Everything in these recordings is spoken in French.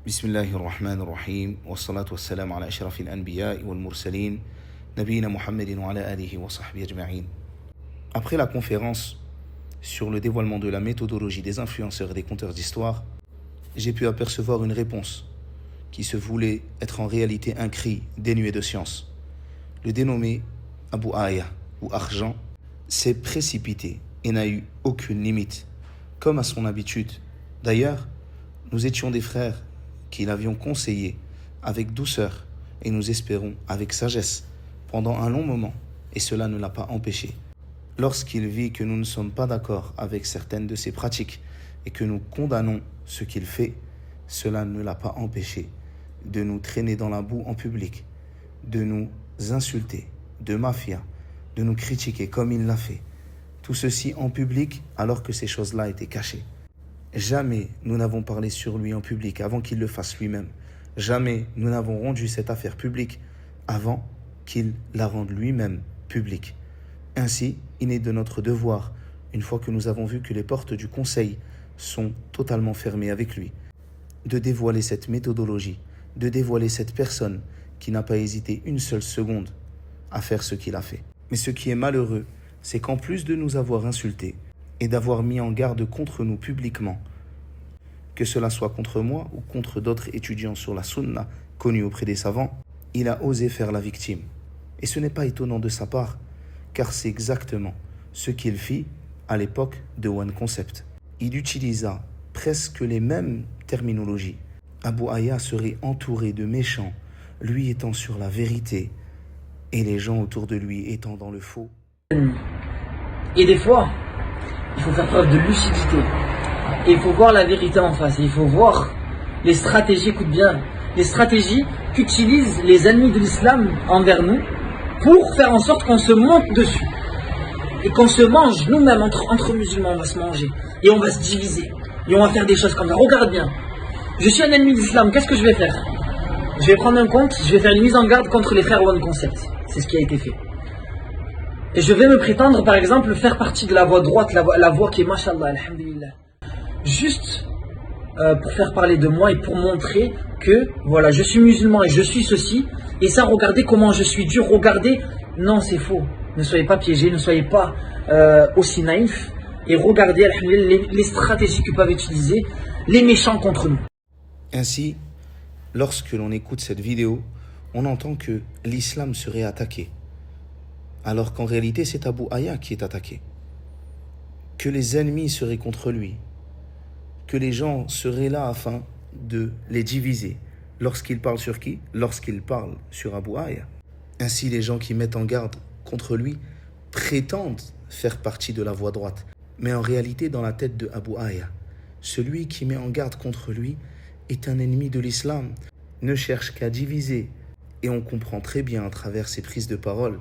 بسم الله الرحمن الرحيم والصلاة والسلام على أشرف الأنبياء والمرسلين نبينا محمد وعلى آله وصحبه أجمعين. Après la conférence sur le dévoilement de la méthodologie des influenceurs et des conteurs d'histoire, j'ai pu apercevoir une réponse qui se voulait être en réalité un cri dénué de science. Le dénommé Abu Aya ou Argent s'est précipité et n'a eu aucune limite, comme à son habitude. D'ailleurs, nous étions des frères qui l'avions conseillé avec douceur et nous espérons avec sagesse pendant un long moment, et cela ne l'a pas empêché. Lorsqu'il vit que nous ne sommes pas d'accord avec certaines de ses pratiques et que nous condamnons ce qu'il fait, cela ne l'a pas empêché de nous traîner dans la boue en public, de nous insulter, de mafia, de nous critiquer comme il l'a fait. Tout ceci en public alors que ces choses-là étaient cachées. Jamais nous n'avons parlé sur lui en public avant qu'il le fasse lui-même. Jamais nous n'avons rendu cette affaire publique avant qu'il la rende lui-même publique. Ainsi, il est de notre devoir, une fois que nous avons vu que les portes du conseil sont totalement fermées avec lui, de dévoiler cette méthodologie, de dévoiler cette personne qui n'a pas hésité une seule seconde à faire ce qu'il a fait. Mais ce qui est malheureux, c'est qu'en plus de nous avoir insultés et d'avoir mis en garde contre nous publiquement, que cela soit contre moi ou contre d'autres étudiants sur la sunna connus auprès des savants, il a osé faire la victime. Et ce n'est pas étonnant de sa part, car c'est exactement ce qu'il fit à l'époque de One Concept. Il utilisa presque les mêmes terminologies. Abu Aya serait entouré de méchants, lui étant sur la vérité et les gens autour de lui étant dans le faux. Et des fois, il faut faire preuve de lucidité. Et il faut voir la vérité en face. Et il faut voir les stratégies, écoute bien, les stratégies qu'utilisent les ennemis de l'islam envers nous pour faire en sorte qu'on se monte dessus. Et qu'on se mange nous-mêmes entre musulmans, on va se manger. Et on va se diviser. Et on va faire des choses comme ça. Regarde bien. Je suis un ennemi de l'islam, qu'est-ce que je vais faire? Je vais prendre un compte, je vais faire une mise en garde contre les frères One Concept. C'est ce qui a été fait. Et je vais me prétendre, par exemple, faire partie de la voie droite, la voie qui est mashallah, alhamdulillah. Juste pour faire parler de moi et pour montrer que, voilà, je suis musulman et je suis ceci. Et ça, regardez comment je suis dur, regardez. Non, c'est faux. Ne soyez pas piégés, ne soyez pas aussi naïfs. Et regardez, alhamdulillah, les stratégies que peuvent utiliser les méchants contre nous. Ainsi, lorsque l'on écoute cette vidéo, on entend que l'islam serait attaqué, alors qu'en réalité c'est Abu Aya qui est attaqué, que les ennemis seraient contre lui, que les gens seraient là afin de les diviser. Lorsqu'il parle sur qui? Lorsqu'il parle sur Abu Aya. Ainsi, les gens qui mettent en garde contre lui prétendent faire partie de la voie droite, mais en réalité dans la tête de Abu Aya, celui qui met en garde contre lui est un ennemi de l'islam, ne cherche qu'à diviser. Et on comprend très bien à travers ses prises de parole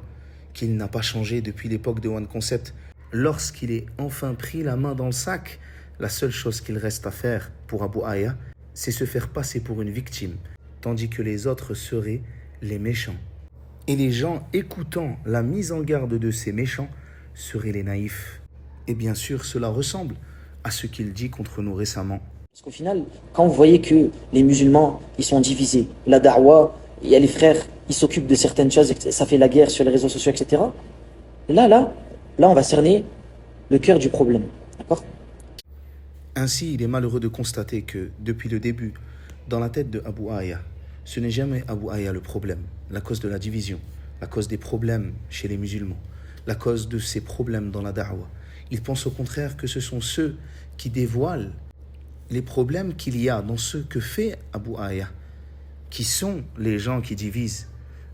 qu'il n'a pas changé depuis l'époque de One Concept. Lorsqu'il est enfin pris la main dans le sac, la seule chose qu'il reste à faire pour Abu Aya, c'est se faire passer pour une victime, tandis que les autres seraient les méchants. Et les gens écoutant la mise en garde de ces méchants seraient les naïfs. Et bien sûr, cela ressemble à ce qu'il dit contre nous récemment. Parce qu'au final, quand vous voyez que les musulmans, ils sont divisés, la da'wa, il y a les frères, ils s'occupent de certaines choses, ça fait la guerre sur les réseaux sociaux, etc. Là, on va cerner le cœur du problème. D'accord ? Ainsi, il est malheureux de constater que, depuis le début, dans la tête de Abu Aya, ce n'est jamais Abu Aya le problème, la cause de la division, la cause des problèmes chez les musulmans, la cause de ces problèmes dans la da'wa. Il pense au contraire que ce sont ceux qui dévoilent les problèmes qu'il y a dans ce que fait Abu Aya, qui sont les gens qui divisent.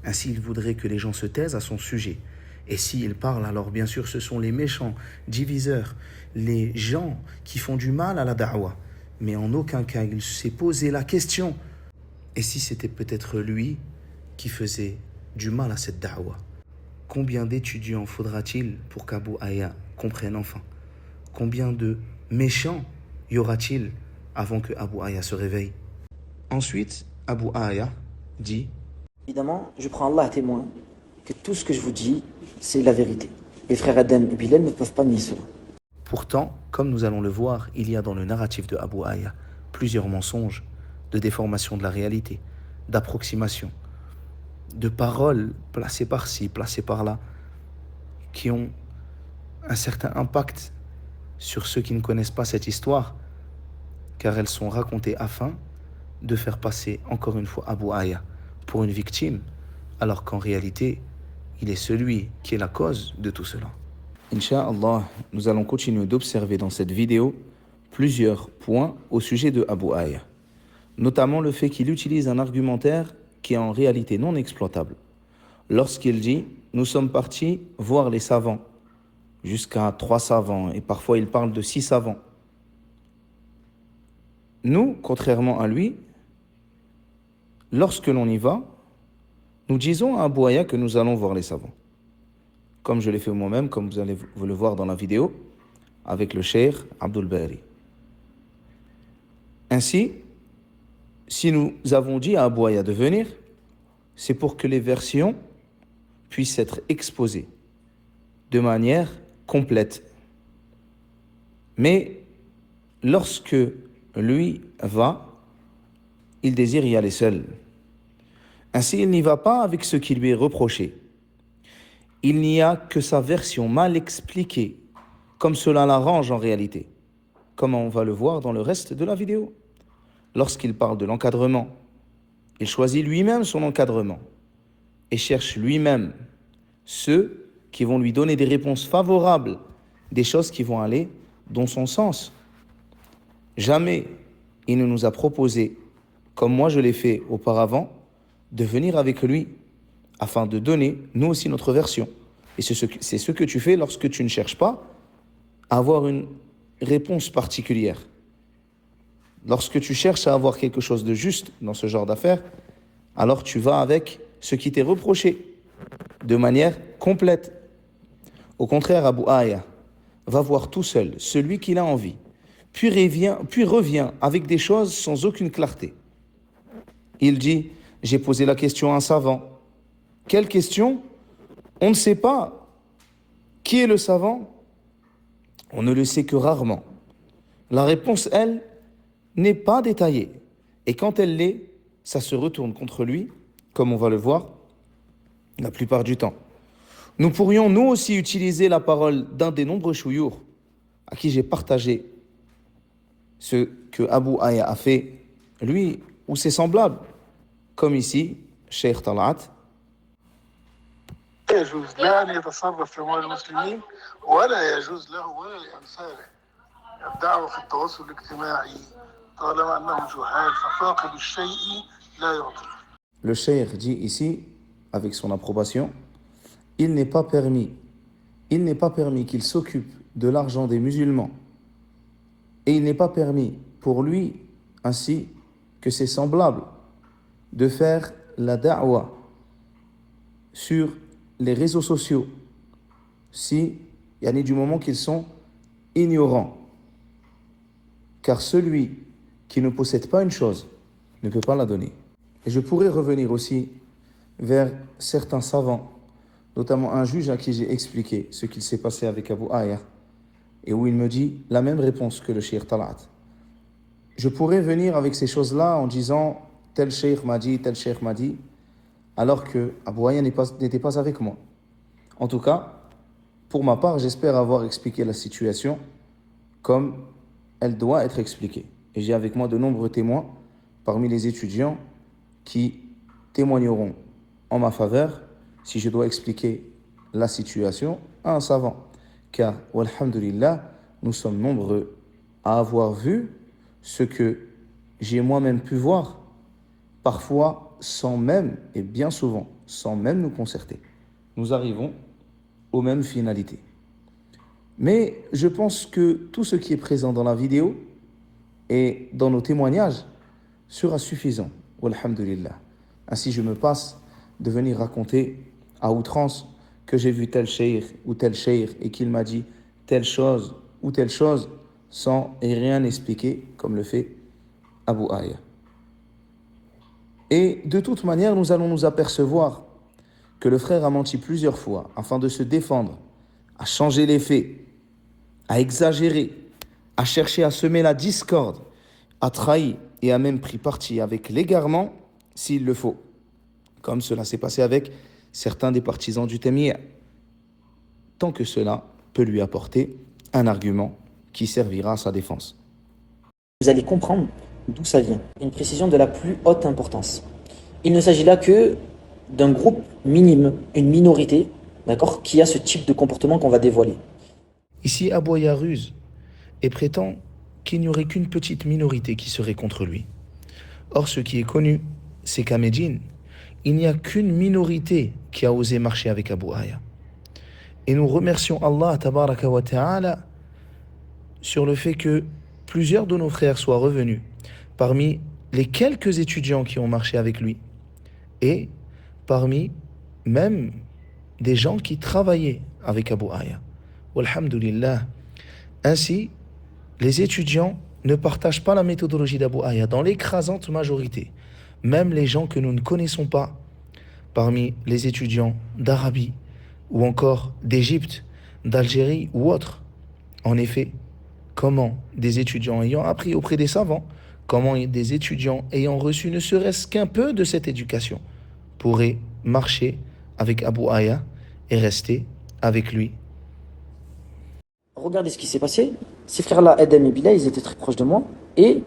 Ainsi, il voudrait que les gens se taisent à son sujet. Et s'il parle, alors bien sûr, ce sont les méchants, diviseurs, les gens qui font du mal à la da'wa. Mais en aucun cas, il s'est posé la question. Et si c'était peut-être lui qui faisait du mal à cette da'wa? Combien d'étudiants faudra-t-il pour qu'Abu Aya comprenne enfin? Combien de méchants y aura-t-il avant que Abu Aya se réveille? Ensuite, Abu Aya dit: évidemment, je prends Allah à témoin que tout ce que je vous dis, c'est la vérité. Les frères Adam et Bilal ne peuvent pas nier cela. Pourtant, comme nous allons le voir, il y a dans le narratif de Abu Aya plusieurs mensonges, de déformation de la réalité, d'approximation, de paroles placées par-ci, placées par-là, qui ont un certain impact sur ceux qui ne connaissent pas cette histoire, car elles sont racontées afin de faire passer encore une fois Abu Aya pour une victime, alors qu'en réalité, il est celui qui est la cause de tout cela. Inch'Allah, nous allons continuer d'observer dans cette vidéo plusieurs points au sujet de Abu Aya, notamment le fait qu'il utilise un argumentaire qui est en réalité non exploitable. Lorsqu'il dit « Nous sommes partis voir les savants », jusqu'à 3 savants, et parfois il parle de 6 savants. Nous, contrairement à lui, lorsque l'on y va, nous disons à Abu Aya que nous allons voir les savants. Comme je l'ai fait moi-même, comme vous allez vous le voir dans la vidéo, avec le cheikh Abdul Bari. Ainsi, si nous avons dit à Abu Aya de venir, c'est pour que les versions puissent être exposées de manière complète. Mais lorsque lui va, il désire y aller seul. Ainsi, il n'y va pas avec ce qui lui est reproché. Il n'y a que sa version mal expliquée, comme cela l'arrange en réalité, comme on va le voir dans le reste de la vidéo. Lorsqu'il parle de l'encadrement, il choisit lui-même son encadrement et cherche lui-même ceux qui vont lui donner des réponses favorables, des choses qui vont aller dans son sens. Jamais il ne nous a proposé, comme moi je l'ai fait auparavant, de venir avec lui afin de donner nous aussi notre version. Et c'est ce que tu fais lorsque tu ne cherches pas à avoir une réponse particulière. Lorsque tu cherches à avoir quelque chose de juste dans ce genre d'affaires, alors tu vas avec ce qui t'est reproché de manière complète. Au contraire, Abu Aya va voir tout seul celui qu'il a envie, puis revient avec des choses sans aucune clarté. Il dit « J'ai posé la question à un savant. » Quelle question? On ne sait pas. Qui est le savant? On ne le sait que rarement. La réponse, elle, n'est pas détaillée. Et quand elle l'est, ça se retourne contre lui, comme on va le voir la plupart du temps. Nous pourrions nous aussi utiliser la parole d'un des nombreux chouyours à qui j'ai partagé ce que Abu Aya a fait, lui ou ses semblables, comme ici, Cheikh Talat. يجوز لا أن يتصرف في أموال المسلمين ولا يجوز له ولا لأمثاله الدعوة في التواصل الاجتماعي طالما أنه جهال ففاقد الشيء لا يعطي. Le cheikh dit ici, avec son approbation, il n'est pas permis qu'il s'occupe de l'argent des musulmans. Et il n'est pas permis pour lui, ainsi que ses semblables, de faire la da'wa sur les réseaux sociaux, si, du moment qu'ils sont ignorants. Car celui qui ne possède pas une chose ne peut pas la donner. Et je pourrais revenir aussi vers certains savants, notamment un juge à qui j'ai expliqué ce qu'il s'est passé avec Abu Aya, et où il me dit la même réponse que le cheikh Talat. Je pourrais venir avec ces choses-là en disant tel cheikh m'a dit, alors que Abu Aya n'était pas avec moi. En tout cas, pour ma part, j'espère avoir expliqué la situation comme elle doit être expliquée. Et j'ai avec moi de nombreux témoins parmi les étudiants qui témoigneront en ma faveur si je dois expliquer la situation à un savant. Car, walhamdulillah, nous sommes nombreux à avoir vu ce que j'ai moi-même pu voir, parfois sans même, et bien souvent, sans même nous concerter. Nous arrivons aux mêmes finalités. Mais je pense que tout ce qui est présent dans la vidéo et dans nos témoignages sera suffisant, walhamdulillah. Ainsi, je me passe de venir raconter à outrance que j'ai vu tel cheikh ou tel cheikh et qu'il m'a dit telle chose ou telle chose sans rien expliquer comme le fait Abu Aya. Et de toute manière, nous allons nous apercevoir que le frère a menti plusieurs fois afin de se défendre, à changer les faits, à exagérer, à chercher à semer la discorde, a trahi et a même pris parti avec l'égarement s'il le faut, comme cela s'est passé avec certains des partisans du Taymiyya, tant que cela peut lui apporter un argument qui servira à sa défense. Vous allez comprendre d'où ça vient. Une précision de la plus haute importance. Il ne s'agit là que d'un groupe minime, une minorité, d'accord, qui a ce type de comportement qu'on va dévoiler. Ici, Abu Aya ruse et prétend qu'il n'y aurait qu'une petite minorité qui serait contre lui. Or, ce qui est connu, c'est qu'à Médine, il n'y a qu'une minorité qui a osé marcher avec Abu Aya. Et nous remercions Allah tabaraka wa ta'ala sur le fait que plusieurs de nos frères soient revenus parmi les quelques étudiants qui ont marché avec lui et parmi même des gens qui travaillaient avec Abu Aya. Walhamdulillah. Ainsi, les étudiants ne partagent pas la méthodologie d'Abu Aya dans l'écrasante majorité. Même les gens que nous ne connaissons pas, parmi les étudiants d'Arabie ou encore d'Égypte, d'Algérie ou autres. En effet, comment des étudiants ayant appris auprès des savants, comment des étudiants ayant reçu ne serait-ce qu'un peu de cette éducation pourraient marcher avec Abu Aya et rester avec lui. Regardez ce qui s'est passé. Ces frères-là, Adam et Bilal, ils étaient très proches de moi. Et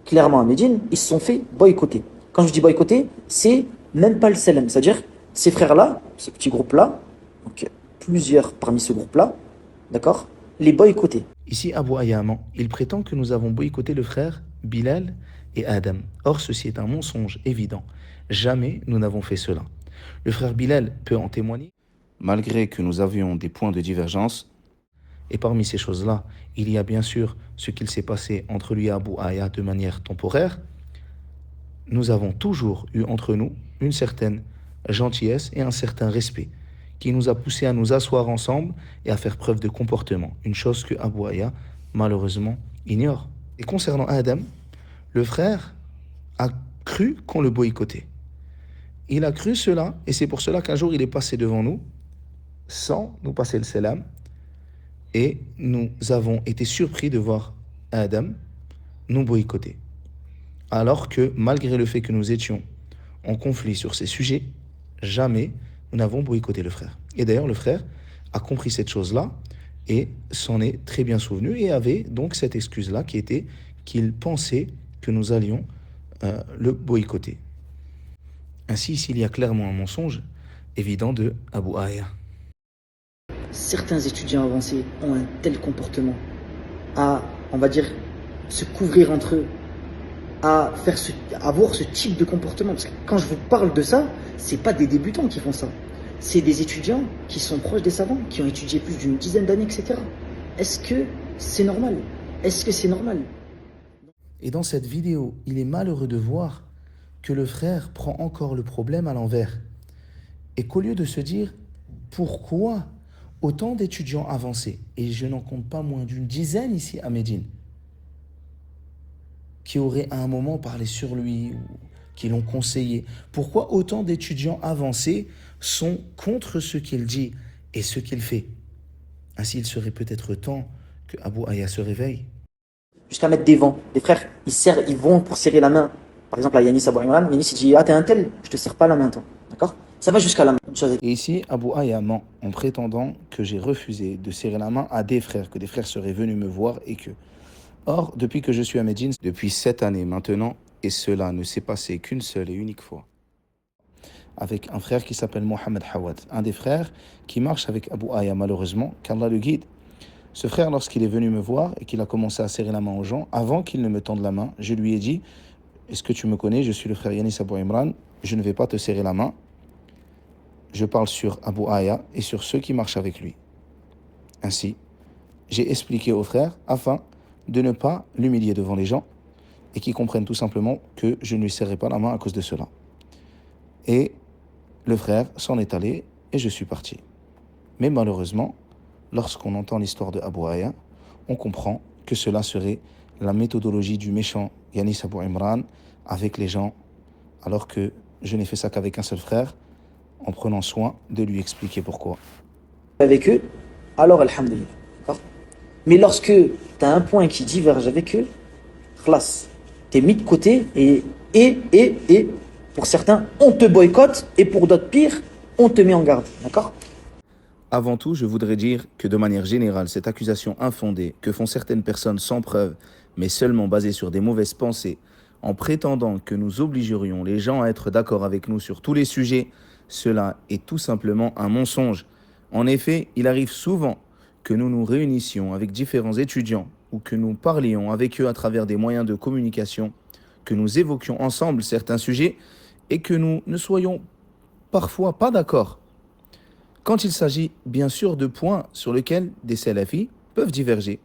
clairement, à Médine, ils se sont fait boycotter. Quand je dis boycotter, c'est même pas le salam. C'est-à-dire, ces frères-là, ce petit groupe-là, donc plusieurs parmi ce groupe-là, d'accord, les boycotter. Ici, Abu Aya ment. Il prétend que nous avons boycotté le frère Bilal et Adam. Or, ceci est un mensonge évident. Jamais nous n'avons fait cela. Le frère Bilal peut en témoigner, malgré que nous avions des points de divergence. Et parmi ces choses-là, il y a bien sûr ce qu'il s'est passé entre lui et Abu Aya de manière temporaire. Nous avons toujours eu entre nous une certaine gentillesse et un certain respect qui nous a poussé à nous asseoir ensemble et à faire preuve de comportement, une chose que Abu Aya, malheureusement, ignore. Et concernant Adam, le frère a cru qu'on le boycottait. Il a cru cela, et c'est pour cela qu'un jour il est passé devant nous, sans nous passer le salam, et nous avons été surpris de voir Adam nous boycotter. Alors que, malgré le fait que nous étions en conflit sur ces sujets, jamais nous n'avons boycotté le frère. Et d'ailleurs, le frère a compris cette chose-là et s'en est très bien souvenu et avait donc cette excuse-là qui était qu'il pensait que nous allions le boycotter. Ainsi, ici, il y a clairement un mensonge évident de Abu Aya. Certains étudiants avancés ont un tel comportement à, on va dire, se couvrir entre eux, à avoir ce type de comportement. Parce que quand je vous parle de ça, c'est pas des débutants qui font ça. C'est des étudiants qui sont proches des savants, qui ont étudié plus d'une dizaine d'années, etc. Est-ce que c'est normal? Est-ce que c'est normal? Et dans cette vidéo, il est malheureux de voir que le frère prend encore le problème à l'envers. Et qu'au lieu de se dire pourquoi autant d'étudiants avancés, et je n'en compte pas moins d'une dizaine ici à Médine, qui auraient à un moment parlé sur lui, ou qui l'ont conseillé, pourquoi autant d'étudiants avancés sont contre ce qu'il dit et ce qu'il fait? Ainsi, il serait peut-être temps que Abu Aya se réveille. Jusqu'à mettre des vents. Les frères, ils vont pour serrer la main. Par exemple, à Yanis Abu Imran, Yanis il dit « Ah, t'es un tel, je te serre pas la main, toi. » D'accord? Ça va jusqu'à la main. Et ici, Abu Aya ment en prétendant que j'ai refusé de serrer la main à des frères, que des frères seraient venus me voir et que... Or, depuis que je suis à Médine, depuis 7 années maintenant, et cela ne s'est passé qu'une seule et unique fois, avec un frère qui s'appelle Mohamed Hawad, un des frères qui marche avec Abu Aya malheureusement, qu'Allah le guide. Ce frère, lorsqu'il est venu me voir et qu'il a commencé à serrer la main aux gens, avant qu'il ne me tende la main, je lui ai dit « Est-ce que tu me connais? Je suis le frère Yanis Abu Imran, je ne vais pas te serrer la main. Je parle sur Abu Aya et sur ceux qui marchent avec lui. » Ainsi, j'ai expliqué au frère afin de ne pas l'humilier devant les gens et qu'ils comprennent tout simplement que je ne lui serrai pas la main à cause de cela. Et le frère s'en est allé et je suis parti. Mais malheureusement, lorsqu'on entend l'histoire de Abu Aya, on comprend que cela serait la méthodologie du méchant Yanis Abu Imran avec les gens, alors que je n'ai fait ça qu'avec un seul frère, en prenant soin de lui expliquer pourquoi. Avec eux, alors alhamdulillah. D'accord? Mais lorsque tu as un point qui diverge avec eux, khlas, T'es mis de côté et, pour certains, on te boycotte et pour d'autres pire, on te met en garde. D'accord? Avant tout, je voudrais dire que de manière générale, cette accusation infondée que font certaines personnes sans preuve, mais seulement basée sur des mauvaises pensées, en prétendant que nous obligerions les gens à être d'accord avec nous sur tous les sujets, cela est tout simplement un mensonge. En effet, il arrive souvent que nous nous réunissions avec différents étudiants ou que nous parlions avec eux à travers des moyens de communication, que nous évoquions ensemble certains sujets et que nous ne soyons parfois pas d'accord. Quand il s'agit bien sûr de points sur lesquels des salafis peuvent diverger.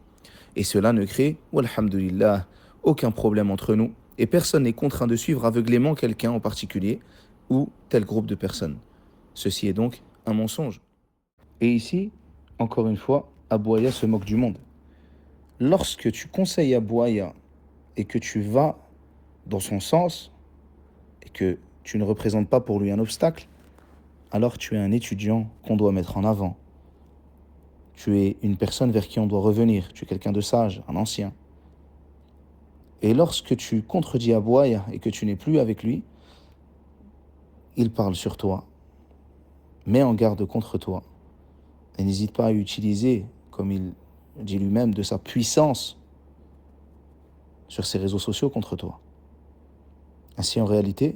Et cela ne crée, walhamdulillah, aucun problème entre nous et personne n'est contraint de suivre aveuglément quelqu'un en particulier ou tel groupe de personnes. Ceci est donc un mensonge. Et ici, encore une fois, Abou Aya se moque du monde. Lorsque tu conseilles Abou Aya et que tu vas dans son sens et que tu ne représentes pas pour lui un obstacle, alors tu es un étudiant qu'on doit mettre en avant. Tu es une personne vers qui on doit revenir. Tu es quelqu'un de sage, un ancien. Et lorsque tu contredis Abou Aya et que tu n'es plus avec lui, il parle sur toi, met en garde contre toi. Et n'hésite pas à utiliser, comme il dit lui-même, de sa puissance sur ses réseaux sociaux contre toi. Ainsi, en réalité,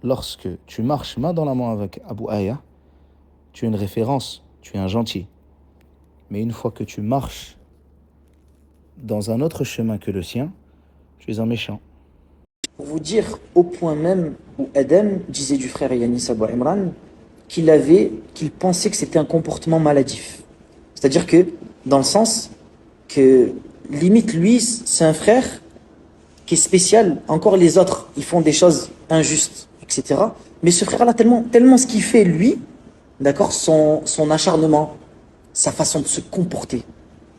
lorsque tu marches main dans la main avec Abou Aya, tu es une référence, tu es un gentil. Mais une fois que tu marches dans un autre chemin que le sien, tu es un méchant. Pour vous dire au point même où Adam disait du frère Yanis Abou Imran qu'il pensait que c'était un comportement maladif. C'est-à-dire que, dans le sens que, limite, lui, c'est un frère qui est spécial. Encore les autres, ils font des choses injustes, etc. Mais ce frère-là, tellement ce qu'il fait, lui, d'accord, son acharnement, sa façon de se comporter,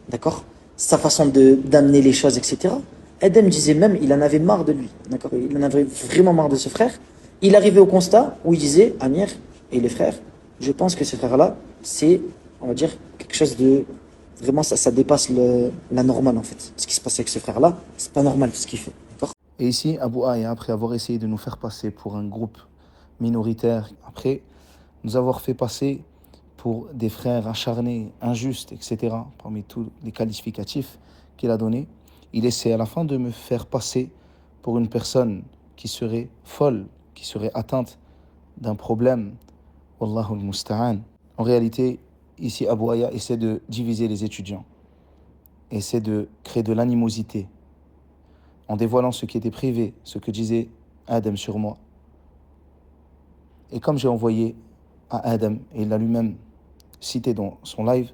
d'accord, sa façon d'amener les choses, etc. Adam disait même, il en avait marre de lui, d'accord, il en avait vraiment marre de ce frère. Il arrivait au constat où il disait, Amir et les frères, je pense que ce frère-là, c'est, on va dire, quelque chose de... Vraiment, ça dépasse la normale, en fait. Ce qui se passe avec ce frère-là, c'est pas normal, ce qu'il fait, d'accord. Et ici, Abou Aya, après avoir essayé de nous faire passer pour un groupe minoritaire, après nous avoir fait passer pour des frères acharnés, injustes, etc., parmi tous les qualificatifs qu'il a donnés, il essaie à la fin de me faire passer pour une personne qui serait folle, qui serait atteinte d'un problème. Wallahu al-musta'an. En réalité, ici, Abou Aya essaie de diviser les étudiants, essaie de créer de l'animosité, en dévoilant ce qui était privé, ce que disait Adam sur moi. Et comme j'ai envoyé à Adam, et il l'a lui-même cité dans son live,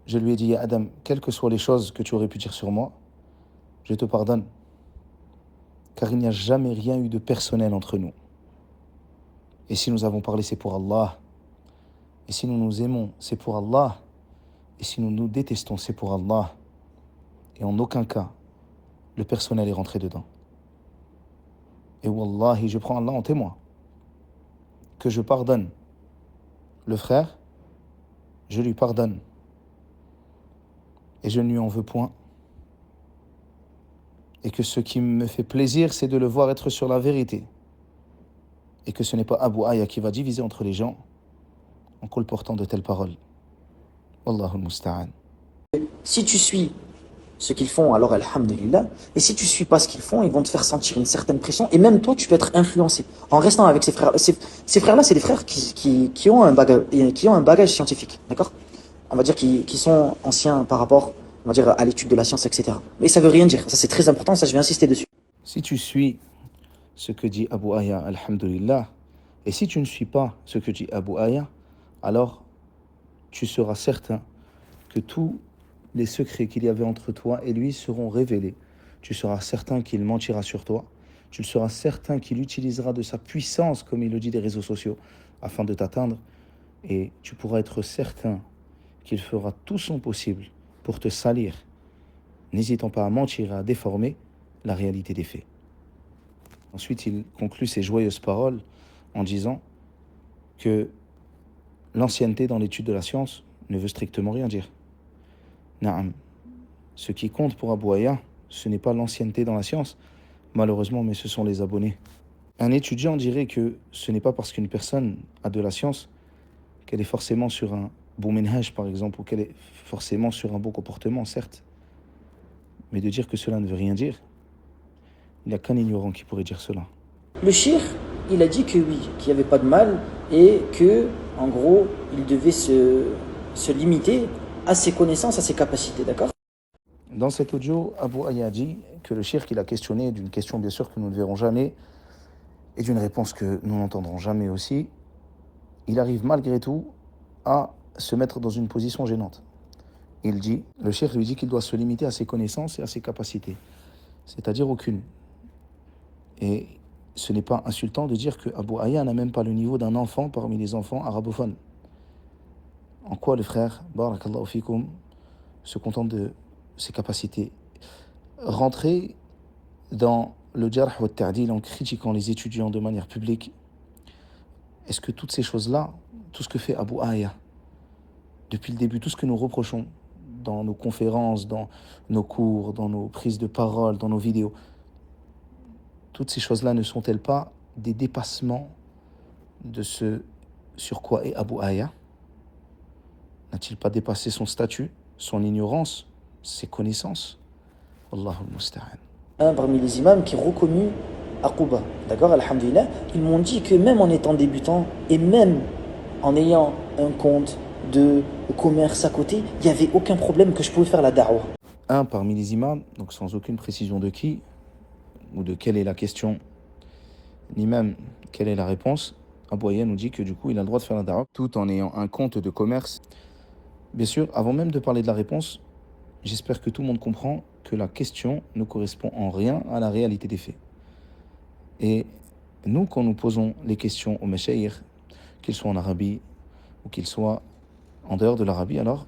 je lui ai dit, Adam, quelles que soient les choses que tu aurais pu dire sur moi, je te pardonne. Car il n'y a jamais rien eu de personnel entre nous. Et si nous avons parlé, c'est pour Allah. Et si nous nous aimons, c'est pour Allah. Et si nous nous détestons, c'est pour Allah. Et en aucun cas, le personnel est rentré dedans. Et Wallahi, je prends Allah en témoin. Que je pardonne le frère, je lui pardonne. Et je ne lui en veux point. Et que ce qui me fait plaisir, c'est de le voir être sur la vérité. Et que ce n'est pas Abou Aya qui va diviser entre les gens en colportant de telles paroles. Wallahu al-musta'an. Si tu suis ce qu'ils font, alors alhamdulillah. Et si tu suis pas ce qu'ils font, ils vont te faire sentir une certaine pression. Et même toi, tu peux être influencé. En restant avec ces frères. Ces frères-là, c'est des frères qui ont un bagage scientifique. D'accord? On va dire qui sont anciens par rapport, on va dire, à l'étude de la science, etc. Mais ça veut rien dire. Ça, c'est très important. Ça, je vais insister dessus. Si tu suis ce que dit Abou Aya, alhamdulillah, et si tu ne suis pas ce que dit Abou Aya, alors tu seras certain que tous les secrets qu'il y avait entre toi et lui seront révélés. Tu seras certain qu'il mentira sur toi. Tu seras certain qu'il utilisera de sa puissance, comme il le dit des réseaux sociaux, afin de t'atteindre. Et tu pourras être certain qu'il fera tout son possible pour te salir, n'hésitant pas à mentir et à déformer la réalité des faits. Ensuite, il conclut ses joyeuses paroles en disant que l'ancienneté dans l'étude de la science ne veut strictement rien dire. Naam. Ce qui compte pour Abou Aya, ce n'est pas l'ancienneté dans la science, malheureusement, mais ce sont les abonnés. Un étudiant dirait que ce n'est pas parce qu'une personne a de la science qu'elle est forcément sur un bon minhaj, par exemple, ou qu'elle est forcément sur un bon comportement, certes. Mais de dire que cela ne veut rien dire, il n'y a qu'un ignorant qui pourrait dire cela. Le shir, il a dit que oui, qu'il n'y avait pas de mal et que, en gros, il devait se limiter à ses connaissances, à ses capacités, d'accord? Dans cet audio, Abu Aya dit que le shir qu'il a questionné d'une question bien sûr que nous ne verrons jamais et d'une réponse que nous n'entendrons jamais aussi, il arrive malgré tout à se mettre dans une position gênante. Il dit, le shir lui dit qu'il doit se limiter à ses connaissances et à ses capacités, c'est-à-dire aucune. Et ce n'est pas insultant de dire que Abu Aya n'a même pas le niveau d'un enfant parmi les enfants arabophones. En quoi le frère, barakallahu fikoum, se contente de ses capacités? Rentrer dans le jarh wa ta'dil en critiquant les étudiants de manière publique, est-ce que toutes ces choses-là, tout ce que fait Abu Aya, depuis le début, tout ce que nous reprochons dans nos conférences, dans nos cours, dans nos prises de parole, dans nos vidéos, toutes ces choses-là ne sont-elles pas des dépassements de ce sur quoi est Abu Aya? N'a-t-il pas dépassé son statut, son ignorance, ses connaissances? Allahul Musta'an. Un parmi les imams qui est reconnu à Quba, d'accord, alhamdulillah, ils m'ont dit que même en étant débutant et même en ayant un compte de commerce à côté, il n'y avait aucun problème que je pouvais faire la da'wah. Un parmi les imams, donc sans aucune précision de qui, ou de quelle est la question, ni même quelle est la réponse, Abu Aya nous dit que du coup il a le droit de faire la da'wah tout en ayant un compte de commerce. Bien sûr, avant même de parler de la réponse, j'espère que tout le monde comprend que la question ne correspond en rien à la réalité des faits. Et nous, quand nous posons les questions aux mashayikh, qu'ils soient en Arabie ou qu'ils soient en dehors de l'Arabie, alors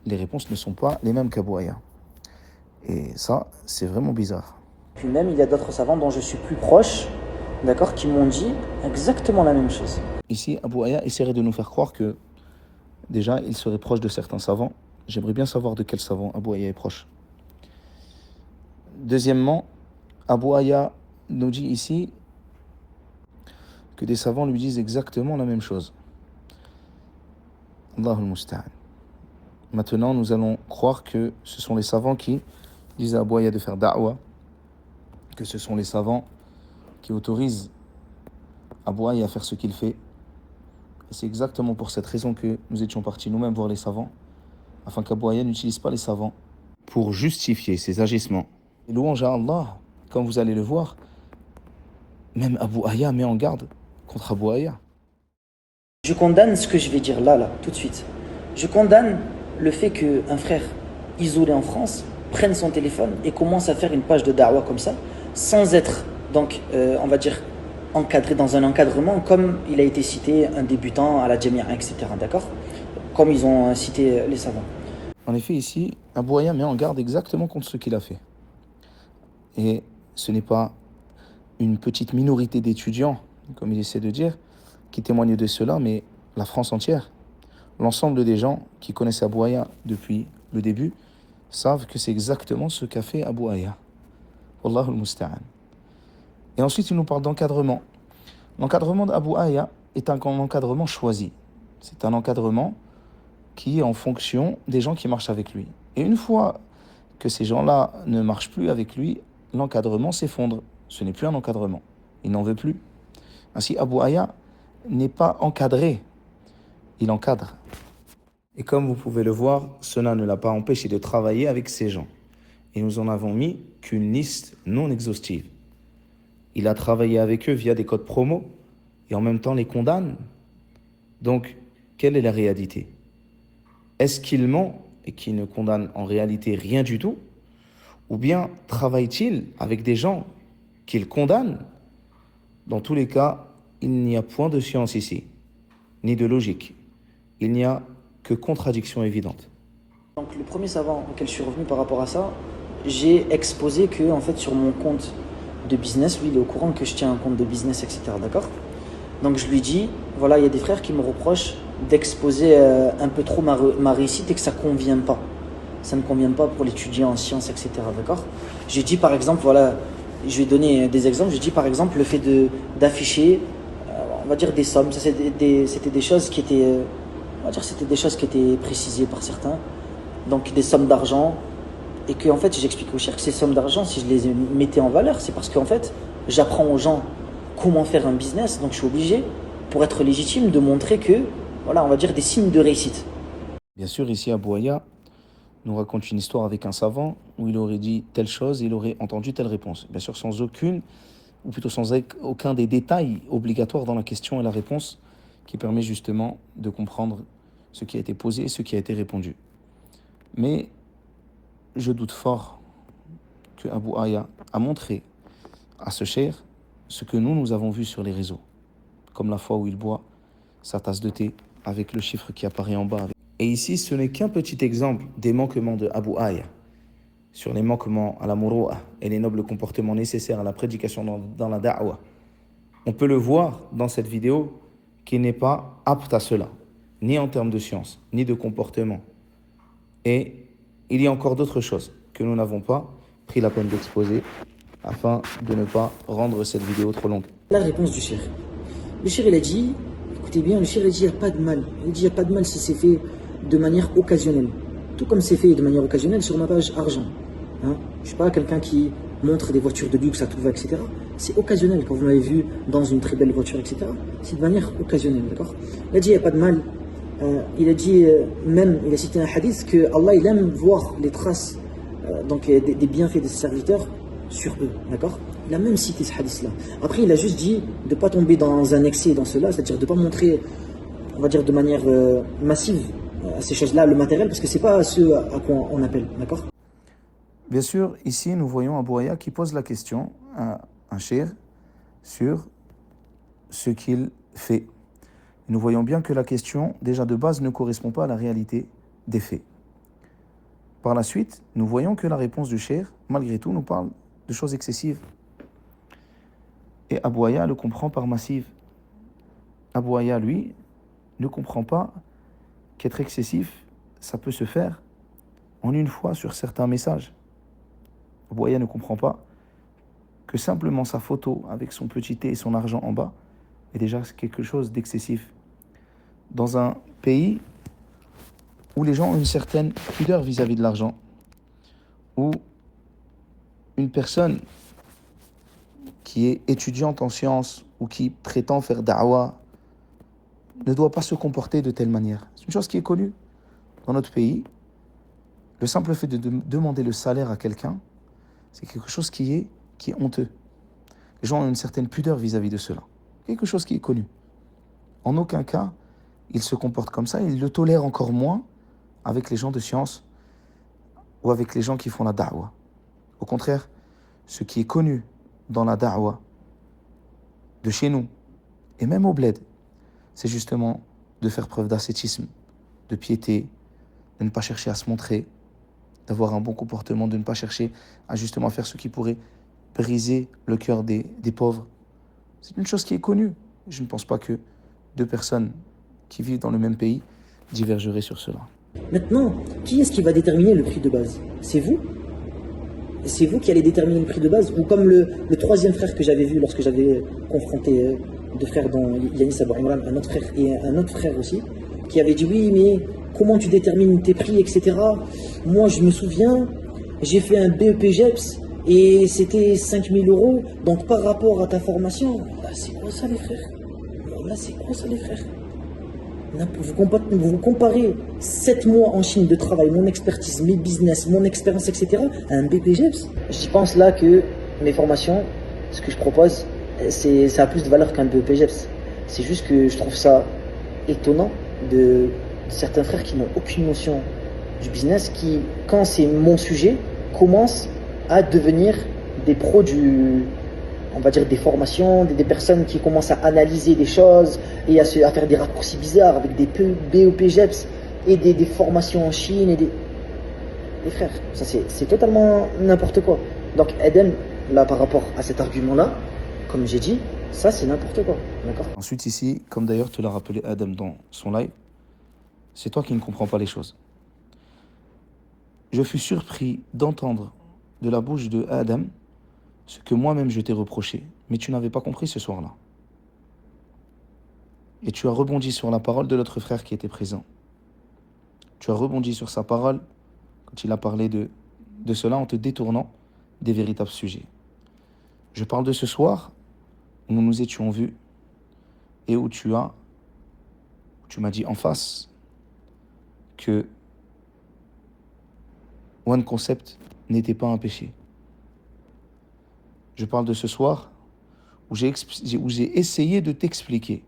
les réponses ne sont pas les mêmes qu'Abu Aya. Et ça, c'est vraiment bizarre. Puis même, il y a d'autres savants dont je suis plus proche, d'accord, qui m'ont dit exactement la même chose. Ici, Abu Aya essaierait de nous faire croire que, déjà, il serait proche de certains savants. J'aimerais bien savoir de quel savant Abu Aya est proche. Deuxièmement, Abu Aya nous dit ici que des savants lui disent exactement la même chose. Allahul Musta'an. Maintenant, nous allons croire que ce sont les savants qui disent à Abu Aya de faire da'wah, que ce sont les savants qui autorisent Abu Aya à faire ce qu'il fait. Et c'est exactement pour cette raison que nous étions partis nous-mêmes voir les savants, afin qu'Abu Aya n'utilise pas les savants pour justifier ses agissements. Et louange à Allah, comme vous allez le voir, même Abu Aya met en garde contre Abu Aya. Je condamne ce que je vais dire là, tout de suite. Je condamne le fait qu'un frère isolé en France prenne son téléphone et commence à faire une page de da'wah comme ça, sans être, donc, on va dire, encadré dans un encadrement, comme il a été cité un débutant à la Jamia, etc. D'accord? Comme ils ont cité les savants. En effet, ici, Abu Aya met en garde exactement contre ce qu'il a fait. Et ce n'est pas une petite minorité d'étudiants, comme il essaie de dire, qui témoignent de cela, mais la France entière. L'ensemble des gens qui connaissent Abu Aya depuis le début savent que c'est exactement ce qu'a fait Abu Aya. Wallahul Musta'an. Et ensuite, il nous parle d'encadrement. L'encadrement d'Abu Aya est un encadrement choisi. C'est un encadrement qui est en fonction des gens qui marchent avec lui. Et une fois que ces gens-là ne marchent plus avec lui, l'encadrement s'effondre. Ce n'est plus un encadrement. Il n'en veut plus. Ainsi, Abu Aya n'est pas encadré. Il encadre. Et comme vous pouvez le voir, cela ne l'a pas empêché de travailler avec ces gens. Et nous en avons mis qu'une liste non exhaustive. Il a travaillé avec eux via des codes promo et en même temps les condamne. Donc, quelle est la réalité? Est-ce qu'il ment et qu'il ne condamne en réalité rien du tout? Ou bien travaille-t-il avec des gens qu'il condamne? Dans tous les cas, il n'y a point de science ici, ni de logique. Il n'y a que contradiction évidente. Donc le premier savant auquel je suis revenu par rapport à ça, j'ai exposé que en fait sur mon compte de business, lui il est au courant que je tiens un compte de business, etc. D'accord? Donc je lui dis, voilà, il y a des frères qui me reprochent d'exposer un peu trop ma réussite et que ça convient pas. Ça ne convient pas pour l'étudiant en sciences, etc. D'accord? Je dis par exemple, voilà, je vais donner des exemples. Je dis par exemple le fait d'afficher, on va dire des sommes. Ça, c'était des choses qui étaient, on va dire, c'était des choses qui étaient précisées par certains. Donc des sommes d'argent. Et que en fait, j'explique aux chers que ces sommes d'argent, si je les mettais en valeur, c'est parce qu'en fait, j'apprends aux gens comment faire un business. Donc je suis obligé, pour être légitime, de montrer que, voilà, on va dire des signes de réussite. Bien sûr, ici, Abou Aya nous raconte une histoire avec un savant où il aurait dit telle chose et il aurait entendu telle réponse. Bien sûr, sans aucune, ou plutôt sans aucun des détails obligatoires dans la question et la réponse qui permet justement de comprendre ce qui a été posé et ce qui a été répondu. Mais je doute fort que Abou Aya a montré à ce cher ce que nous avons vu sur les réseaux, comme la fois où il boit sa tasse de thé avec le chiffre qui apparaît en bas. Et ici, ce n'est qu'un petit exemple des manquements de Abou Aya sur les manquements à la muru'a et les nobles comportements nécessaires à la prédication dans la da'wa. On peut le voir dans cette vidéo qui n'est pas apte à cela, ni en termes de science, ni de comportement. Et il y a encore d'autres choses que nous n'avons pas pris la peine d'exposer afin de ne pas rendre cette vidéo trop longue. La réponse du cheikh. Le cheikh, il a dit, écoutez bien, le cheikh, il a dit, il n'y a pas de mal. Il dit, il n'y a pas de mal si c'est fait de manière occasionnelle. Tout comme c'est fait de manière occasionnelle sur ma page argent. Hein, je ne suis pas quelqu'un qui montre des voitures de luxe à tout va, etc. C'est occasionnel. Quand vous m'avez vu dans une très belle voiture, etc., c'est de manière occasionnelle, d'accord? Il a dit, il n'y a pas de mal. Il a dit, même, il a cité un hadith que Allah, il aime voir les traces donc des bienfaits de ses serviteurs sur eux, d'accord? Il a même cité ce hadith-là. Après, il a juste dit de ne pas tomber dans un excès dans cela, c'est-à-dire de ne pas montrer, on va dire, de manière massive à ces choses-là, le matériel, parce que ce n'est pas ce à quoi on appelle, d'accord? Bien sûr, ici, nous voyons Abou Aya qui pose la question à un cheikh sur ce qu'il fait. Nous voyons bien que la question, déjà de base, ne correspond pas à la réalité des faits. Par la suite, nous voyons que la réponse du cheikh, malgré tout, nous parle de choses excessives. Et Abou Aya le comprend par massive. Abou Aya, lui, ne comprend pas qu'être excessif, ça peut se faire en une fois sur certains messages. Abou Aya ne comprend pas que simplement sa photo avec son petit thé et son argent en bas est déjà quelque chose d'excessif. Dans un pays où les gens ont une certaine pudeur vis-à-vis de l'argent, où une personne qui est étudiante en sciences ou qui prétend faire da'wa ne doit pas se comporter de telle manière. C'est une chose qui est connue dans notre pays. Le simple fait de demander le salaire à quelqu'un, c'est quelque chose qui est honteux. Les gens ont une certaine pudeur vis-à-vis de cela. Quelque chose qui est connu. En aucun cas, ils se comportent comme ça, ils le tolèrent encore moins avec les gens de science ou avec les gens qui font la da'wa. Au contraire, ce qui est connu dans la da'wa de chez nous, et même au bled, c'est justement de faire preuve d'ascétisme, de piété, de ne pas chercher à se montrer, d'avoir un bon comportement, de ne pas chercher à justement faire ce qui pourrait briser le cœur des pauvres. C'est une chose qui est connue. Je ne pense pas que deux personnes qui vivent dans le même pays divergeraient sur cela. Maintenant, qui est-ce qui va déterminer le prix de base? C'est vous? C'est vous qui allez déterminer le prix de base? Ou comme le troisième frère que j'avais vu lorsque j'avais confronté deux frères dont Yanis Abou Imran, un autre frère et un autre frère aussi, qui avait dit oui, mais comment tu détermines tes prix, etc. Moi, je me souviens, j'ai fait un BEP GEPS et c'était 5000 €. Donc, par rapport à ta formation, là, c'est quoi ça, les frères? Là, c'est quoi ça, les frères? Vous comparez 7 mois en Chine de travail, mon expertise, mes business, mon expérience, etc. à un BEP GEPS. Je pense là que mes formations, ce que je propose, ça a plus de valeur qu'un BEP GEPS. C'est juste que je trouve ça étonnant de certains frères qui n'ont aucune notion du business, qui, quand c'est mon sujet, commencent à devenir des pros on va dire des formations, des personnes qui commencent à analyser des choses et à faire des raccourcis bizarres avec des BEP GEPS et des formations en Chine et les frères, ça c'est totalement n'importe quoi. Donc Eden, là par rapport à cet argument-là, comme j'ai dit, ça c'est n'importe quoi, d'accord? Ensuite ici, comme d'ailleurs te l'a rappelé Adam dans son live, c'est toi qui ne comprends pas les choses. Je fus surpris d'entendre de la bouche de Adam ce que moi-même je t'ai reproché, mais tu n'avais pas compris ce soir-là. Et tu as rebondi sur la parole de notre frère qui était présent. Tu as rebondi sur sa parole quand il a parlé de cela en te détournant des véritables sujets. Je parle de ce soir où nous nous étions vus et où tu m'as dit en face que One Concept n'était pas un péché. Je parle de ce soir où j'ai essayé de t'expliquer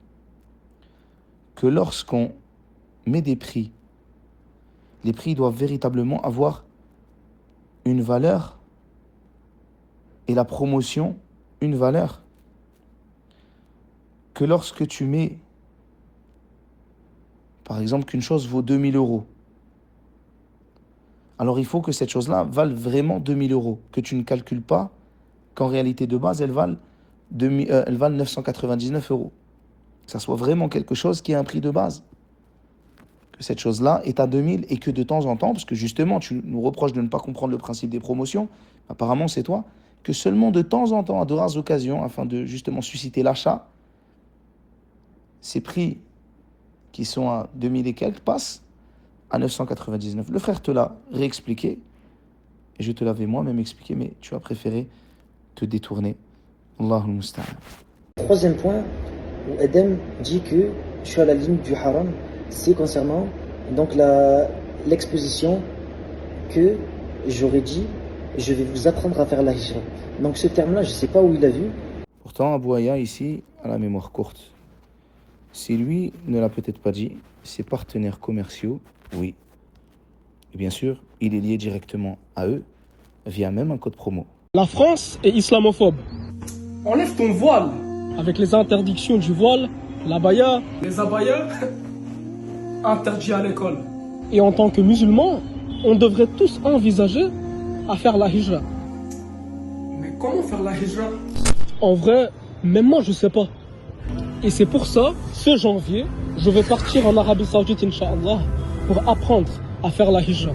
que lorsqu'on met des prix, les prix doivent véritablement avoir une valeur et la promotion une valeur. Que lorsque tu mets, par exemple, qu'une chose vaut 2000 euros, alors il faut que cette chose-là vale vraiment 2000 euros, que tu ne calcules pas qu'en réalité de base, elles valent 999 euros. Que ça soit vraiment quelque chose qui a un prix de base. Que cette chose-là est à 2000 et que de temps en temps, parce que justement tu nous reproches de ne pas comprendre le principe des promotions, apparemment c'est toi, que seulement de temps en temps, à de rares occasions, afin de justement susciter l'achat, ces prix qui sont à 2000 et quelques passent à 999. Le frère te l'a réexpliqué, et je te l'avais moi-même expliqué, mais tu as préféré te détourner. Allahul Musta'an. Troisième point, où Adam dit que je suis à la ligne du haram, c'est concernant donc l'exposition que j'aurais dit, je vais vous apprendre à faire la hijra. Donc ce terme-là, je ne sais pas où il a vu. Pourtant, Abou Aya, ici, a la mémoire courte. Si lui ne l'a peut-être pas dit, ses partenaires commerciaux, oui. Et bien sûr, il est lié directement à eux, via même un code promo. La France est islamophobe. Enlève ton voile. Avec les interdictions du voile, l'abaya, les abayas, interdits à l'école. Et en tant que musulmans, on devrait tous envisager à faire la hijra. Mais comment faire la hijra? En vrai, même moi je sais pas. Et c'est pour ça, ce janvier, je vais partir en Arabie Saoudite, Inch'Allah, pour apprendre à faire la hijra.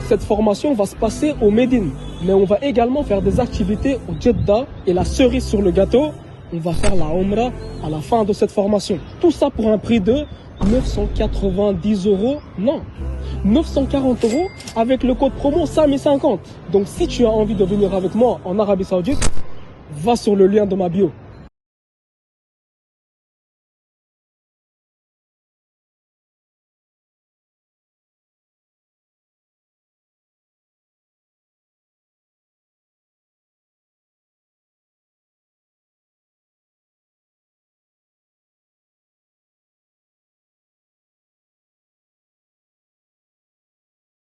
Cette formation va se passer au Médine, mais on va également faire des activités au Jeddah et la cerise sur le gâteau, on va faire la Umrah à la fin de cette formation. Tout ça pour un prix de 990 euros, non, 940 euros avec le code promo SAMI50. Donc si tu as envie de venir avec moi en Arabie Saoudite, va sur le lien de ma bio.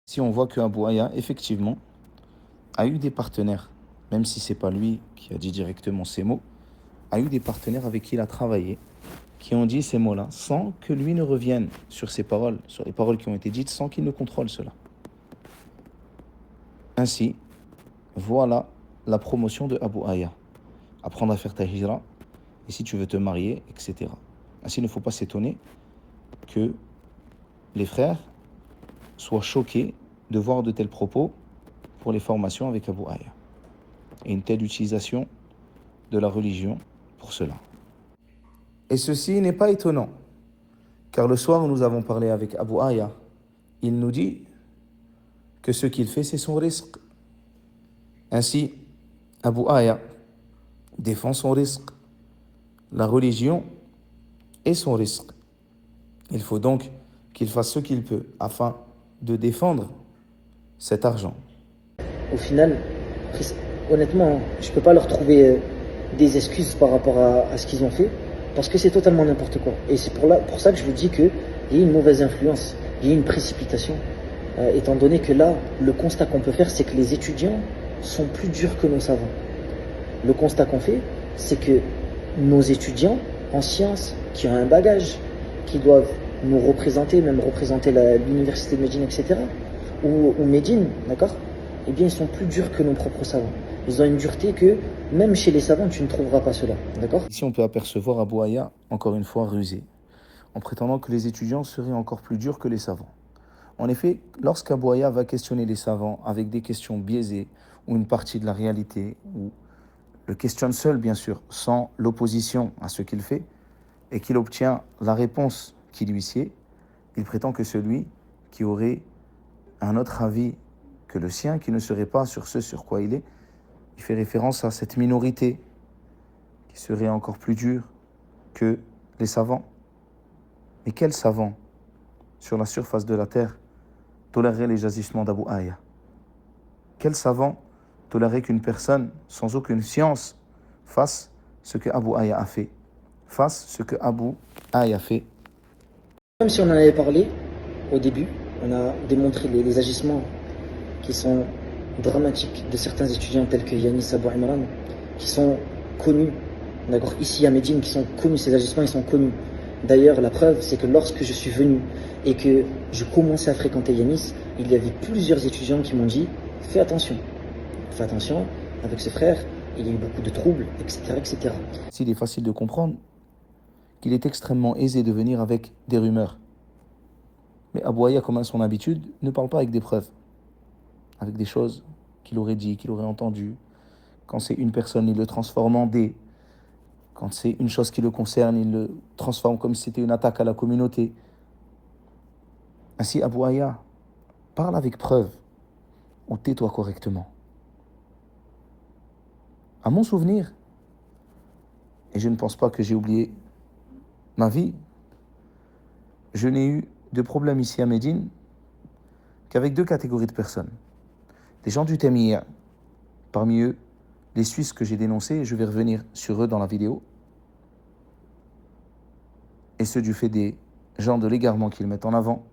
Si on voit que Abou Aya, effectivement, a eu des partenaires, même si ce n'est pas lui qui a dit directement ces mots, a eu des partenaires avec qui il a travaillé, qui ont dit ces mots-là, sans que lui ne revienne sur ces paroles, sur les paroles qui ont été dites, sans qu'il ne contrôle cela. Ainsi, voilà la promotion de Abou Aya. Apprendre à faire ta hijra, et si tu veux te marier, etc. Ainsi, il ne faut pas s'étonner que les frères soient choqués de voir de tels propos pour les formations avec Abou Aya. Et une telle utilisation de la religion pour cela. Et ceci n'est pas étonnant, car le soir où nous avons parlé avec Abou Aya, il nous dit que ce qu'il fait, c'est son risque. Ainsi, Abou Aya défend son risque. La religion est son risque. Il faut donc qu'il fasse ce qu'il peut afin de défendre cet argent. Au final, honnêtement, je ne peux pas leur trouver des excuses par rapport à ce qu'ils ont fait, parce que c'est totalement n'importe quoi. Et c'est pour ça que je vous dis qu'il y a une mauvaise influence, il y a une précipitation, étant donné que là, le constat qu'on peut faire, c'est que les étudiants sont plus durs que nos savants. Le constat qu'on fait, c'est que nos étudiants en sciences, qui ont un bagage, qui doivent nous représenter, même représenter l'université de Médine, etc., ou Médine, d'accord, eh bien, ils sont plus durs que nos propres savants. Ils ont une dureté que, même chez les savants, tu ne trouveras pas cela, d'accord. Ici, on peut apercevoir Abou Aya, encore une fois, rusé, en prétendant que les étudiants seraient encore plus durs que les savants. En effet, lorsqu'Abou Aya va questionner les savants avec des questions biaisées, ou une partie de la réalité, ou le questionne seul, bien sûr, sans l'opposition à ce qu'il fait, et qu'il obtient la réponse qui lui sied, il prétend que celui qui aurait un autre avis que le sien, qui ne serait pas sur ce sur quoi il fait référence à cette minorité qui serait encore plus dure que les savants. Mais quels savants sur la surface de la terre tolérerait les agissements d'Abu Aya? Quel savant tolérerait qu'une personne sans aucune science fasse ce que Abu Aya a fait? Fasse ce que Abu Aya a fait. Même si on en avait parlé au début, on a démontré les agissements qui sont dramatiques de certains étudiants tels que Yanis Abou Imran, qui sont connus, d'accord, ici à Médine, qui sont connus, ces agissements, ils sont connus. D'ailleurs, la preuve, c'est que lorsque je suis venu et que je commençais à fréquenter Yanis, il y avait plusieurs étudiants qui m'ont dit « Fais attention avec ce frère, il y a eu beaucoup de troubles, etc. etc. » Il est facile de comprendre qu'il est extrêmement aisé de venir avec des rumeurs. Mais Abu Aya, comme à son habitude, ne parle pas avec des preuves, avec des choses qu'il aurait dit, qu'il aurait entendu. Quand c'est une personne, il le transforme en des. Quand c'est une chose qui le concerne, il le transforme comme si c'était une attaque à la communauté. Ainsi, Abu Aya, parle avec preuve ou tais-toi correctement. À mon souvenir, et je ne pense pas que j'ai oublié ma vie, je n'ai eu de problème ici à Médine qu'avec deux catégories de personnes. Des gens du Temiyya, parmi eux, les Suisses que j'ai dénoncés, et je vais revenir sur eux dans la vidéo, et ceux du fait des gens de l'égarement qu'ils mettent en avant,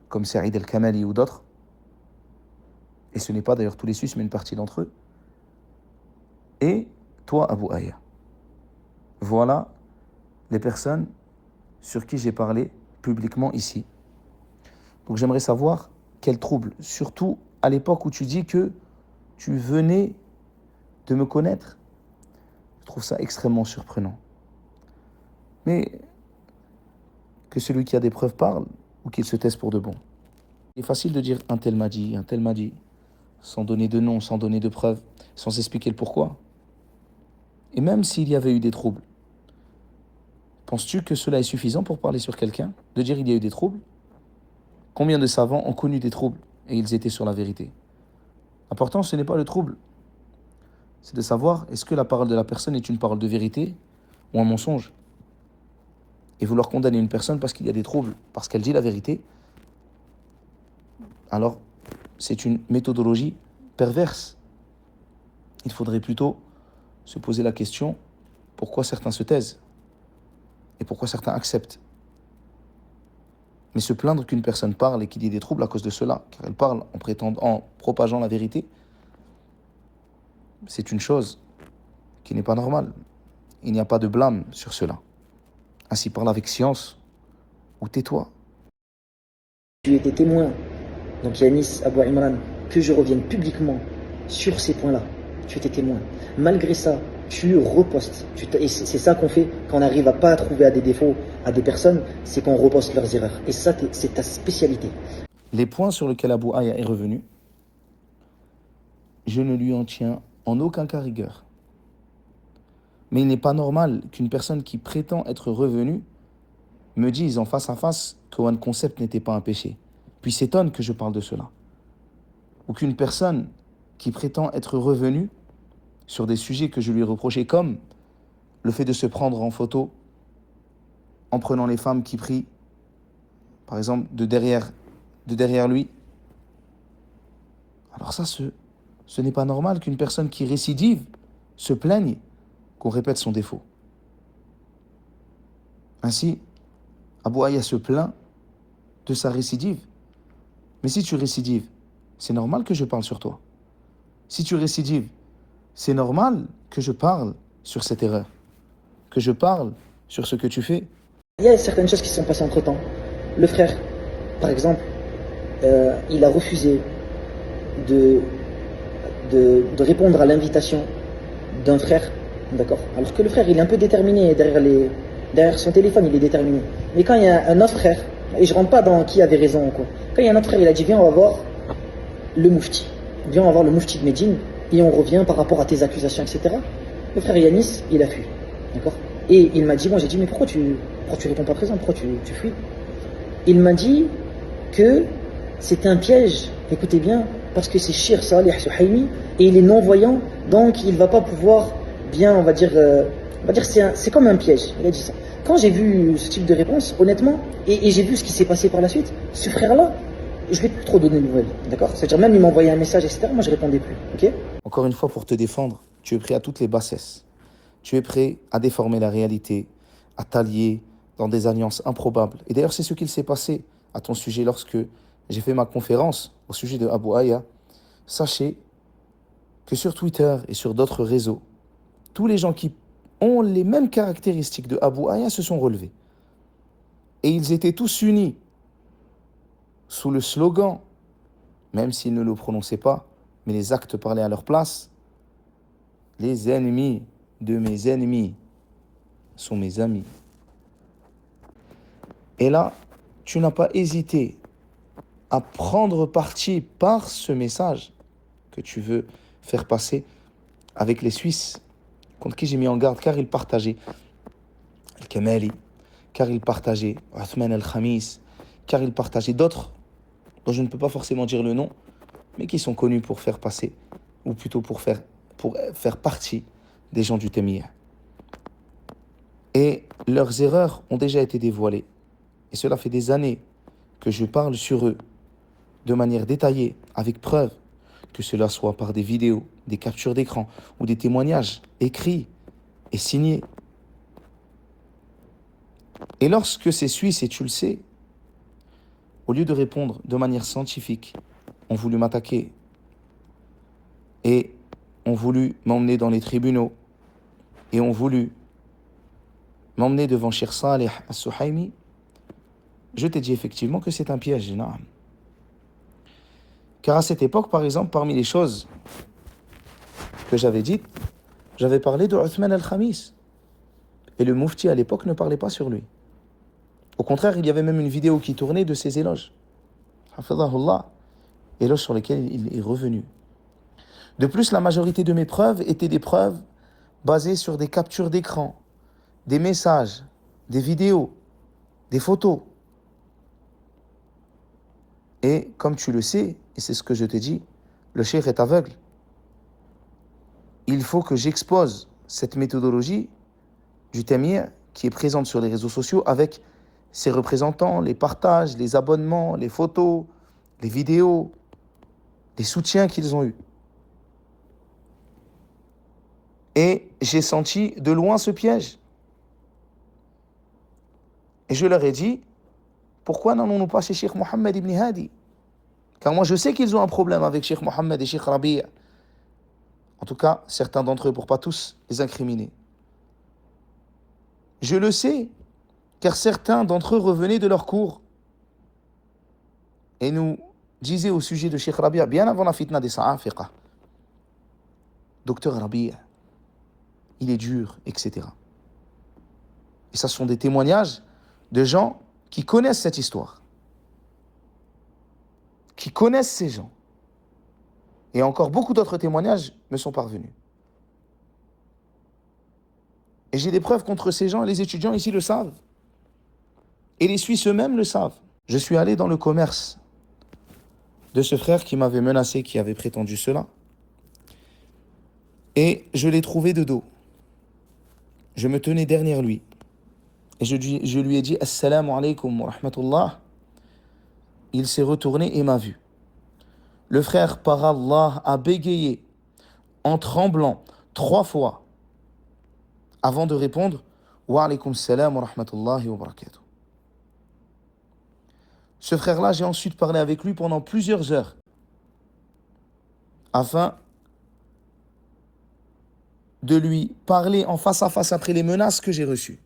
comme Saïd El-Kamali ou d'autres, et ce n'est pas d'ailleurs tous les Suisses, mais une partie d'entre eux, et toi, Abu Aya. Voilà les personnes sur qui j'ai parlé publiquement ici. Donc j'aimerais savoir quel trouble, surtout à l'époque où tu dis que tu venais de me connaître. Je trouve ça extrêmement surprenant. Mais que celui qui a des preuves parle ou qu'il se taise pour de bon. Il est facile de dire un tel m'a dit, sans donner de nom, sans donner de preuves, sans expliquer le pourquoi. Et même s'il y avait eu des troubles, penses-tu que cela est suffisant pour parler sur quelqu'un? De dire il y a eu des troubles? Combien de savants ont connu des troubles et ils étaient sur la vérité? L'important, ce n'est pas le trouble. C'est de savoir, est-ce que la parole de la personne est une parole de vérité ou un mensonge? Et vouloir condamner une personne parce qu'il y a des troubles, parce qu'elle dit la vérité, alors c'est une méthodologie perverse. Il faudrait plutôt se poser la question, pourquoi certains se taisent et pourquoi certains acceptent. Mais se plaindre qu'une personne parle et qu'il y ait des troubles à cause de cela, car elle parle en propageant la vérité, c'est une chose qui n'est pas normale. Il n'y a pas de blâme sur cela. Ainsi, parle avec science ou tais-toi. Tu étais témoin, donc Yanis Abou Imran, que je revienne publiquement sur ces points-là. Tu étais témoin. Malgré ça, tu repostes. Et c'est ça qu'on fait quand on n'arrive pas à trouver à des défauts à des personnes, c'est qu'on reposte leurs erreurs. Et ça, c'est ta spécialité. Les points sur lesquels Abu Aya est revenu, je ne lui en tiens en aucun cas rigueur. Mais il n'est pas normal qu'une personne qui prétend être revenue me dise en face à face qu'un concept n'était pas un péché, puis s'étonne que je parle de cela. Ou qu'une personne qui prétend être revenue sur des sujets que je lui ai reprochés, comme le fait de se prendre en photo en prenant les femmes qui prient, par exemple, de derrière lui. Alors ça, ce n'est pas normal qu'une personne qui récidive se plaigne qu'on répète son défaut. Ainsi, Abu Aya se plaint de sa récidive. Mais si tu récidives, c'est normal que je parle sur toi. Si tu récidives, c'est normal que je parle sur cette erreur, que je parle sur ce que tu fais. Il y a certaines choses qui se sont passées entre-temps. Le frère, par exemple, il a refusé de répondre à l'invitation d'un frère, d'accord. Alors que le frère, il est un peu déterminé derrière son téléphone, il est déterminé. Mais quand il y a un autre frère, et je rentre pas dans qui avait raison ou quoi, quand il y a un autre frère, il a dit viens, on va voir le moufti. Viens, on va voir le moufti de Médine. et on revient par rapport à tes accusations, etc. Le frère Yanis, il a fui. D'accord? Et il m'a dit, moi j'ai dit, mais pourquoi tu réponds pas présent? Pourquoi tu fuis? Il m'a dit que c'est un piège, écoutez bien, parce que c'est Cheikh Salih Suhaimi et il est non-voyant, donc il va pas pouvoir bien, on va dire c'est comme un piège. Il a dit ça. Quand j'ai vu ce type de réponse, honnêtement, et j'ai vu ce qui s'est passé par la suite, ce frère-là, je lui ai plus trop donné de nouvelles, d'accord? C'est-à-dire même il m'envoyait un message, etc. Moi je répondais plus, ok? Encore une fois, pour te défendre, tu es prêt à toutes les bassesses. Tu es prêt à déformer la réalité, à t'allier dans des alliances improbables. Et d'ailleurs, c'est ce qu'il s'est passé à ton sujet lorsque j'ai fait ma conférence au sujet de Abu Aya. Sachez que sur Twitter et sur d'autres réseaux, tous les gens qui ont les mêmes caractéristiques de Abu Aya se sont relevés. Et ils étaient tous unis sous le slogan, même s'ils ne le prononçaient pas, mais les actes parlaient à leur place. Les ennemis de mes ennemis sont mes amis. Et là, tu n'as pas hésité à prendre parti par ce message que tu veux faire passer avec les Suisses, contre qui j'ai mis en garde, car ils partageaient Al-Kamali, car ils partageaient Othman Al-Khamis, car ils partageaient d'autres, dont je ne peux pas forcément dire le nom, mais qui sont connus pour faire passer, ou plutôt pour faire partie des gens du Temiyya. Et leurs erreurs ont déjà été dévoilées. Et cela fait des années que je parle sur eux de manière détaillée, avec preuve, que cela soit par des vidéos, des captures d'écran ou des témoignages écrits et signés. Et lorsque ces Suisses, et tu le sais, au lieu de répondre de manière scientifique, ont voulu m'attaquer et ont voulu m'emmener dans les tribunaux et ont voulu m'emmener devant Cheikh Salih Al-Suhaimi, je t'ai dit effectivement que c'est un piège énorme. Car à cette époque, par exemple, parmi les choses que j'avais dites, j'avais parlé de Othman Al-Khamis. Et le Mufti à l'époque ne parlait pas sur lui. Au contraire, il y avait même une vidéo qui tournait de ses éloges. Hafidhahullah, éloges sur lesquels il est revenu. De plus, la majorité de mes preuves étaient des preuves basées sur des captures d'écran, des messages, des vidéos, des photos. Et comme tu le sais, et c'est ce que je te dis, le cheikh est aveugle. Il faut que j'expose cette méthodologie du Temiyya qui est présente sur les réseaux sociaux avec ses représentants, les partages, les abonnements, les photos, les vidéos, les soutiens qu'ils ont eus. Et j'ai senti de loin ce piège. Et je leur ai dit, pourquoi n'allons-nous pas chez Cheikh Mohammed ibn Hadi? Car moi je sais qu'ils ont un problème avec Cheikh Mohammed et Cheikh Rabi'a. En tout cas, certains d'entre eux, pour pas tous les incriminer. Je le sais, car certains d'entre eux revenaient de leur cours et nous disaient au sujet de Cheikh Rabi'a, bien avant la fitna des Sa'afiqa, docteur Rabi'a, il est dur, etc. Et ça sont des témoignages de gens qui connaissent cette histoire, qui connaissent ces gens. Et encore beaucoup d'autres témoignages me sont parvenus. Et j'ai des preuves contre ces gens, et les étudiants ici le savent. Et les Suisses eux-mêmes le savent. Je suis allé dans le commerce de ce frère qui m'avait menacé, qui avait prétendu cela. Et je l'ai trouvé de dos. Je me tenais derrière lui. Et je lui ai dit « Assalamu alaikum wa rahmatullah ». Il s'est retourné et m'a vu. Le frère, par Allah, a bégayé en tremblant 3 fois avant de répondre « Wa alaikum salam wa rahmatullahi wa barakatuh ». Ce frère-là, j'ai ensuite parlé avec lui pendant plusieurs heures afin de lui parler en face à face après les menaces que j'ai reçues,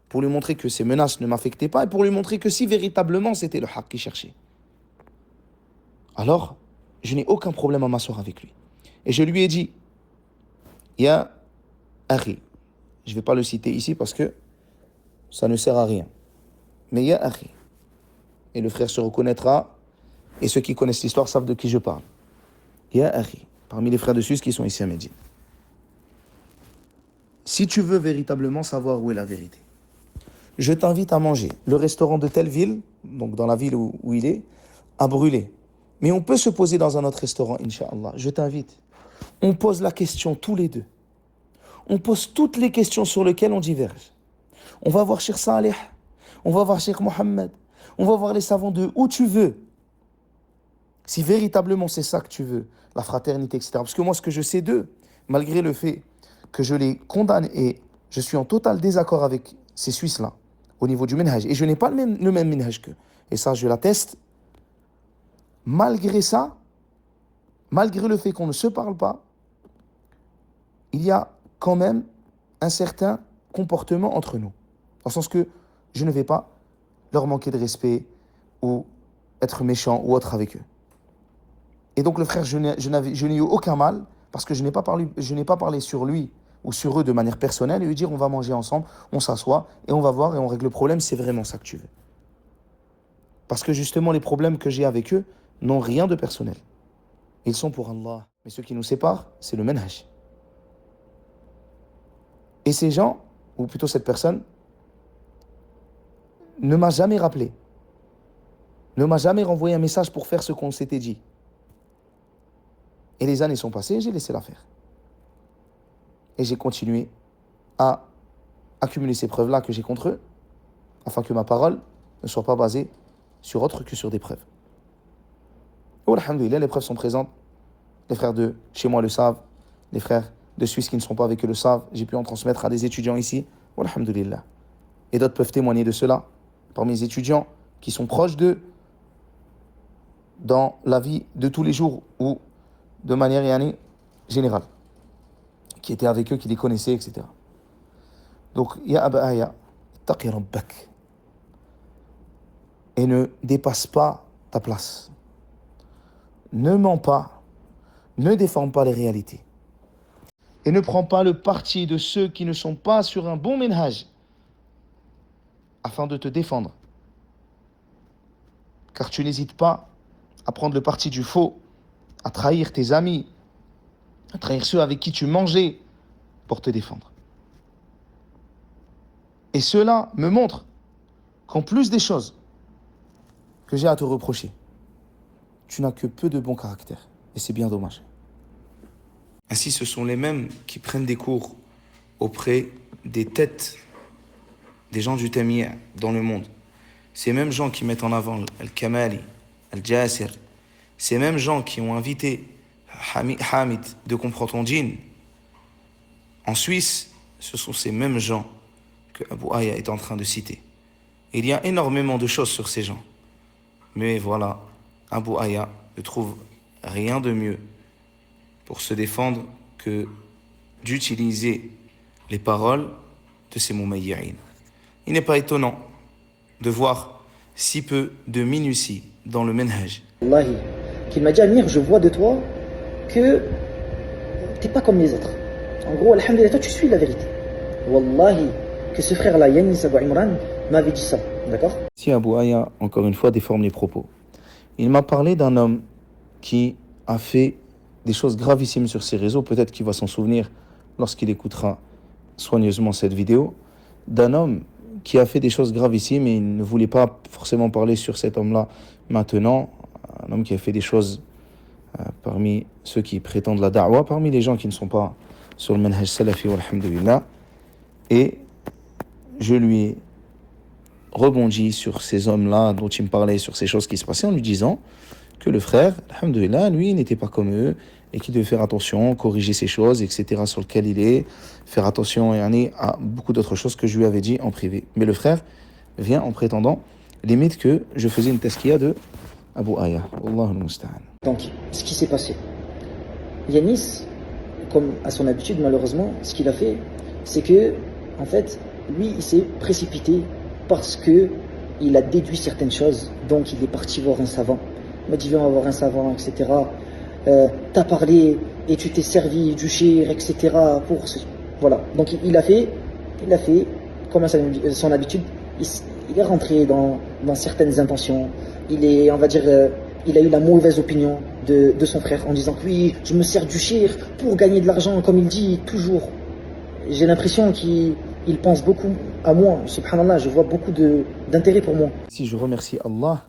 pour lui montrer que ces menaces ne m'affectaient pas et pour lui montrer que si véritablement c'était le haqq qu'il cherchait, alors je n'ai aucun problème à m'asseoir avec lui. Et je lui ai dit, Ya Akhi, je ne vais pas le citer ici parce que ça ne sert à rien, mais Ya Akhi, et le frère se reconnaîtra, et ceux qui connaissent l'histoire savent de qui je parle. Ya Akhi, parmi les frères de Suisse qui sont ici à Médine. Si tu veux véritablement savoir où est la vérité, je t'invite à manger. Le restaurant de telle ville, donc dans la ville où il est, a brûlé. Mais on peut se poser dans un autre restaurant, Inch'Allah. Je t'invite. On pose la question tous les deux. On pose toutes les questions sur lesquelles on diverge. On va voir Cheikh Saleh, on va voir Cheikh Mohammed, on va voir les savants de où tu veux. Si véritablement c'est ça que tu veux, la fraternité, etc. Parce que moi, ce que je sais d'eux, malgré le fait que je les condamne et je suis en total désaccord avec ces Suisses-là, au niveau du minhaj, et je n'ai pas le même minhaj qu'eux, et ça je l'atteste, malgré ça, malgré le fait qu'on ne se parle pas, il y a quand même un certain comportement entre nous. Dans le sens que je ne vais pas leur manquer de respect ou être méchant ou autre avec eux. Et donc le frère, je n'ai eu aucun mal parce que je n'ai pas parlé sur lui ou sur eux de manière personnelle et lui dire on va manger ensemble, on s'assoit et on va voir et on règle le problème, c'est vraiment ça que tu veux. Parce que justement les problèmes que j'ai avec eux n'ont rien de personnel. Ils sont pour Allah. Mais ce qui nous sépare, c'est le manhaj. Et ces gens, ou plutôt cette personne, ne m'a jamais rappelé, ne m'a jamais renvoyé un message pour faire ce qu'on s'était dit. Et les années sont passées et j'ai laissé l'affaire. Et j'ai continué à accumuler ces preuves-là que j'ai contre eux, afin que ma parole ne soit pas basée sur autre que sur des preuves. Oh, alhamdoulilah, les preuves sont présentes. Les frères de chez moi le savent, les frères de Suisse qui ne sont pas avec eux le savent. J'ai pu en transmettre à des étudiants ici. Oh, alhamdoulilah. Et d'autres peuvent témoigner de cela. Parmi les étudiants qui sont proches d'eux, dans la vie de tous les jours ou de manière générale, qui étaient avec eux, qui les connaissaient, etc. Donc, ya Aba Aya, taqi rabbak. Et ne dépasse pas ta place. Ne mens pas, ne déforme pas les réalités. Et ne prends pas le parti de ceux qui ne sont pas sur un bon minhaj, afin de te défendre. Car tu n'hésites pas à prendre le parti du faux, à trahir tes amis, à trahir ceux avec qui tu mangeais pour te défendre. Et cela me montre qu'en plus des choses que j'ai à te reprocher, tu n'as que peu de bon caractère. Et c'est bien dommage. Ainsi, ce sont les mêmes qui prennent des cours auprès des têtes des gens du Tamiyya dans le monde. Ces mêmes gens qui mettent en avant Al-Kamali, Al-Jasir, ces mêmes gens qui ont invité Hamid de Comprends ton djinn en Suisse, ce sont ces mêmes gens que Abu Aya est en train de citer. Il y a énormément de choses sur ces gens. Mais voilà, Abu Aya ne trouve rien de mieux pour se défendre que d'utiliser les paroles de ces mumayyi'in. Il n'est pas étonnant de voir si peu de minutie dans le manhaj. Wallahi, qu'il m'a dit Amir, je vois de toi que t'es pas comme les autres. En gros, alhamdulillah, toi tu suis la vérité. Wallahi, que ce frère-là, Yanis Abou Imran, m'avait dit ça, d'accord? Si Abu Aya, encore une fois, déforme les propos. Il m'a parlé d'un homme qui a fait des choses gravissimes sur ses réseaux, peut-être qu'il va s'en souvenir lorsqu'il écoutera soigneusement cette vidéo, d'un homme qui a fait des choses gravissimes et il ne voulait pas forcément parler sur cet homme-là maintenant, un homme qui a fait des choses parmi ceux qui prétendent la da'wa, parmi les gens qui ne sont pas sur le manhaj salafi, walhamdulillah, et je lui ai rebondi sur ces hommes-là dont il me parlait, sur ces choses qui se passaient, en lui disant que le frère, alhamdulillah, lui, n'était pas comme eux, et qu'il devait faire attention, corriger ces choses, etc., sur lesquelles il est, faire attention à beaucoup d'autres choses que je lui avais dit en privé. Mais le frère vient en prétendant, limite, que je faisais une taskiya de Abu Aya. Wallahu al-musta'an. Donc, ce qui s'est passé, Yanis, comme à son habitude, malheureusement, ce qu'il a fait, c'est que, en fait, lui, il s'est précipité parce que il a déduit certaines choses, donc il est parti voir un savant. Il m'a dit, viens, on va voir un savant, etc. T'as parlé et tu t'es servi du shir, etc. pour voilà. Donc il a fait comme à son habitude, il est rentré dans certaines intentions. Il est, on va dire, il a eu la mauvaise opinion de son frère en disant que oui, je me sers du shir pour gagner de l'argent, comme il dit toujours. J'ai l'impression qu'il pense beaucoup à moi. Subhanallah, je vois beaucoup d'intérêt pour moi. Si je remercie Allah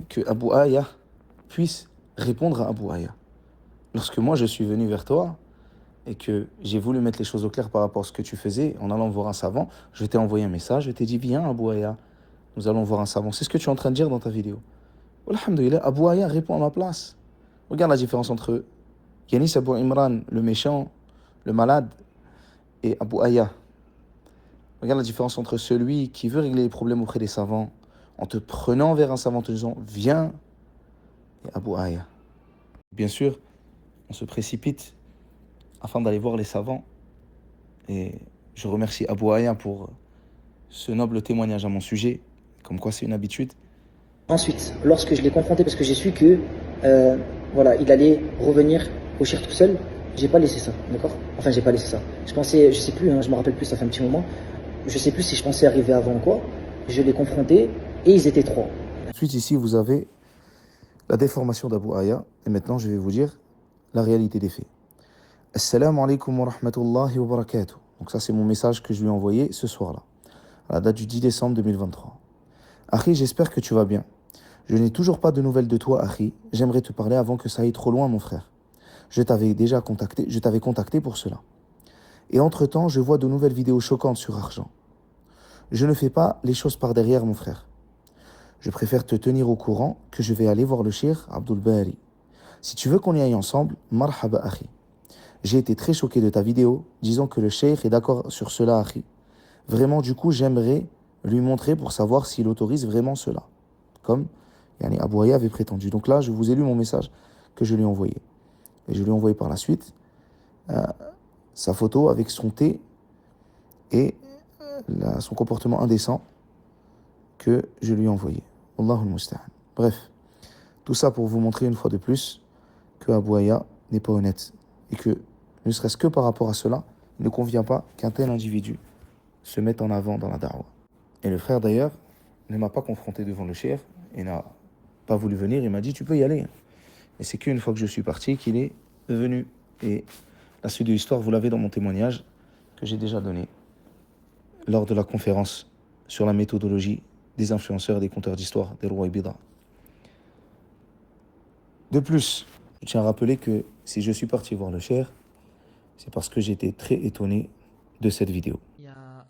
que Abu Aya puisse répondre à Abu Aya. Lorsque moi je suis venu vers toi et que j'ai voulu mettre les choses au clair par rapport à ce que tu faisais en allant voir un savant, je t'ai envoyé un message, je t'ai dit viens Abu Aya, nous allons voir un savant. C'est ce que tu es en train de dire dans ta vidéo. Alhamdulillah, Abu Aya répond à ma place. Regarde la différence entre Yanis Abu Imran, le méchant, le malade, et Abu Aya. Regarde la différence entre celui qui veut régler les problèmes auprès des savants en te prenant vers un savant, en te disant viens, et Abu Aya. Bien sûr, on se précipite afin d'aller voir les savants. Et je remercie Abu Aya pour ce noble témoignage à mon sujet, comme quoi c'est une habitude. Ensuite, lorsque je l'ai confronté, parce que j'ai su que voilà, il allait revenir au shir tout seul, j'ai pas laissé ça, d'accord? Enfin, j'ai pas laissé ça. Je pensais, je sais plus, je me rappelle plus, ça fait un petit moment. Je sais plus si je pensais arriver avant ou quoi. Je l'ai confronté et ils étaient 3. Ensuite, ici, vous avez la déformation d'Abu Aya. Et maintenant, je vais vous dire la réalité des faits. Assalamu alaikum wa rahmatullahi wa barakatuh. Donc ça, c'est mon message que je lui ai envoyé ce soir-là, à la date du 10 décembre 2023. Akhi, j'espère que tu vas bien. Je n'ai toujours pas de nouvelles de toi, Akhi. J'aimerais te parler avant que ça aille trop loin, mon frère. Je t'avais contacté pour cela. Et entre-temps, je vois de nouvelles vidéos choquantes sur argent. Je ne fais pas les choses par derrière, mon frère. Je préfère te tenir au courant que je vais aller voir le shir Abdul Bari. Si tu veux qu'on y aille ensemble, marhaba, Akhi. J'ai été très choqué de ta vidéo, disant que le cheikh est d'accord sur cela, Akhi. Vraiment, du coup, j'aimerais lui montrer pour savoir s'il autorise vraiment cela. Comme Abu Aya avait prétendu. Donc là, je vous ai lu mon message que je lui ai envoyé. Et je lui ai envoyé par la suite sa photo avec son thé et son comportement indécent que je lui ai envoyé. Allahul Musta'an. Bref, tout ça pour vous montrer une fois de plus que Abu Aya n'est pas honnête. Et que, ne serait-ce que par rapport à cela, il ne convient pas qu'un tel individu se mette en avant dans la da'wah. Et le frère d'ailleurs ne m'a pas confronté devant le cheikh et n'a pas voulu venir. Il m'a dit tu peux y aller. Et c'est qu'une fois que je suis parti qu'il est venu. Et la suite de l'histoire, vous l'avez dans mon témoignage que j'ai déjà donné lors de la conférence sur la méthodologie des influenceurs et des conteurs d'histoire des rois et bida. De plus, je tiens à rappeler que si je suis parti voir le cheikh, c'est parce que j'étais très étonné de cette vidéo.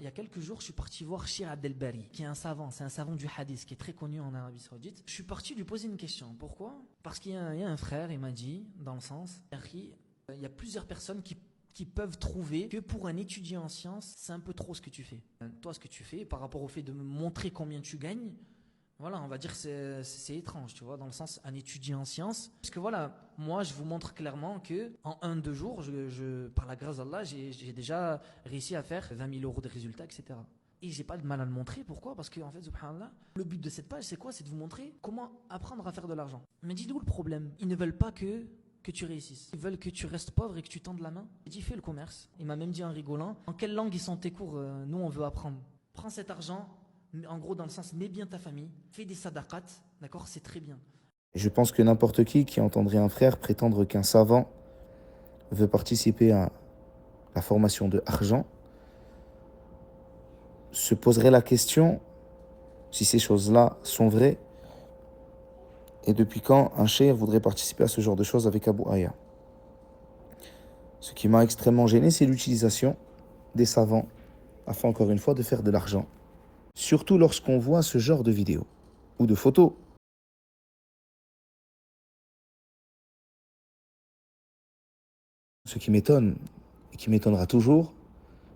Il y a quelques jours, je suis parti voir Shir Abdel Bari, qui est un savant, c'est un savant du hadith, qui est très connu en Arabie Saoudite. Je suis parti lui poser une question. Pourquoi? Parce qu'il y a un frère, il m'a dit, dans le sens, il y a plusieurs personnes qui peuvent trouver que pour un étudiant en sciences, c'est un peu trop ce que tu fais. Toi, ce que tu fais, par rapport au fait de me montrer combien tu gagnes, voilà, on va dire que c'est étrange, tu vois, dans le sens, un étudiant en sciences. Parce que voilà, moi, je vous montre clairement que en 1-2 jours, par la grâce d'Allah, j'ai déjà réussi à faire 20 000 euros de résultats, etc. Et j'ai pas de mal à le montrer. Pourquoi? Parce que, en fait, subhanallah, le but de cette page, c'est quoi? C'est de vous montrer comment apprendre à faire de l'argent. Mais dis-nous le problème. Ils ne veulent pas que tu réussisses. Ils veulent que tu restes pauvre et que tu tendes la main. Il dit, fais le commerce. Il m'a même dit en rigolant, en quelle langue ils sont tes cours? Nous, on veut apprendre. Prends cet argent. En gros, dans le sens, mets bien ta famille, fais des sadaqat, d'accord, c'est très bien. Je pense que n'importe qui entendrait un frère prétendre qu'un savant veut participer à la formation de argent se poserait la question si ces choses-là sont vraies et depuis quand un cheikh voudrait participer à ce genre de choses avec Abu Aya. Ce qui m'a extrêmement gêné, c'est l'utilisation des savants afin, encore une fois, de faire de l'argent. Surtout lorsqu'on voit ce genre de vidéos ou de photos. Ce qui m'étonne et qui m'étonnera toujours,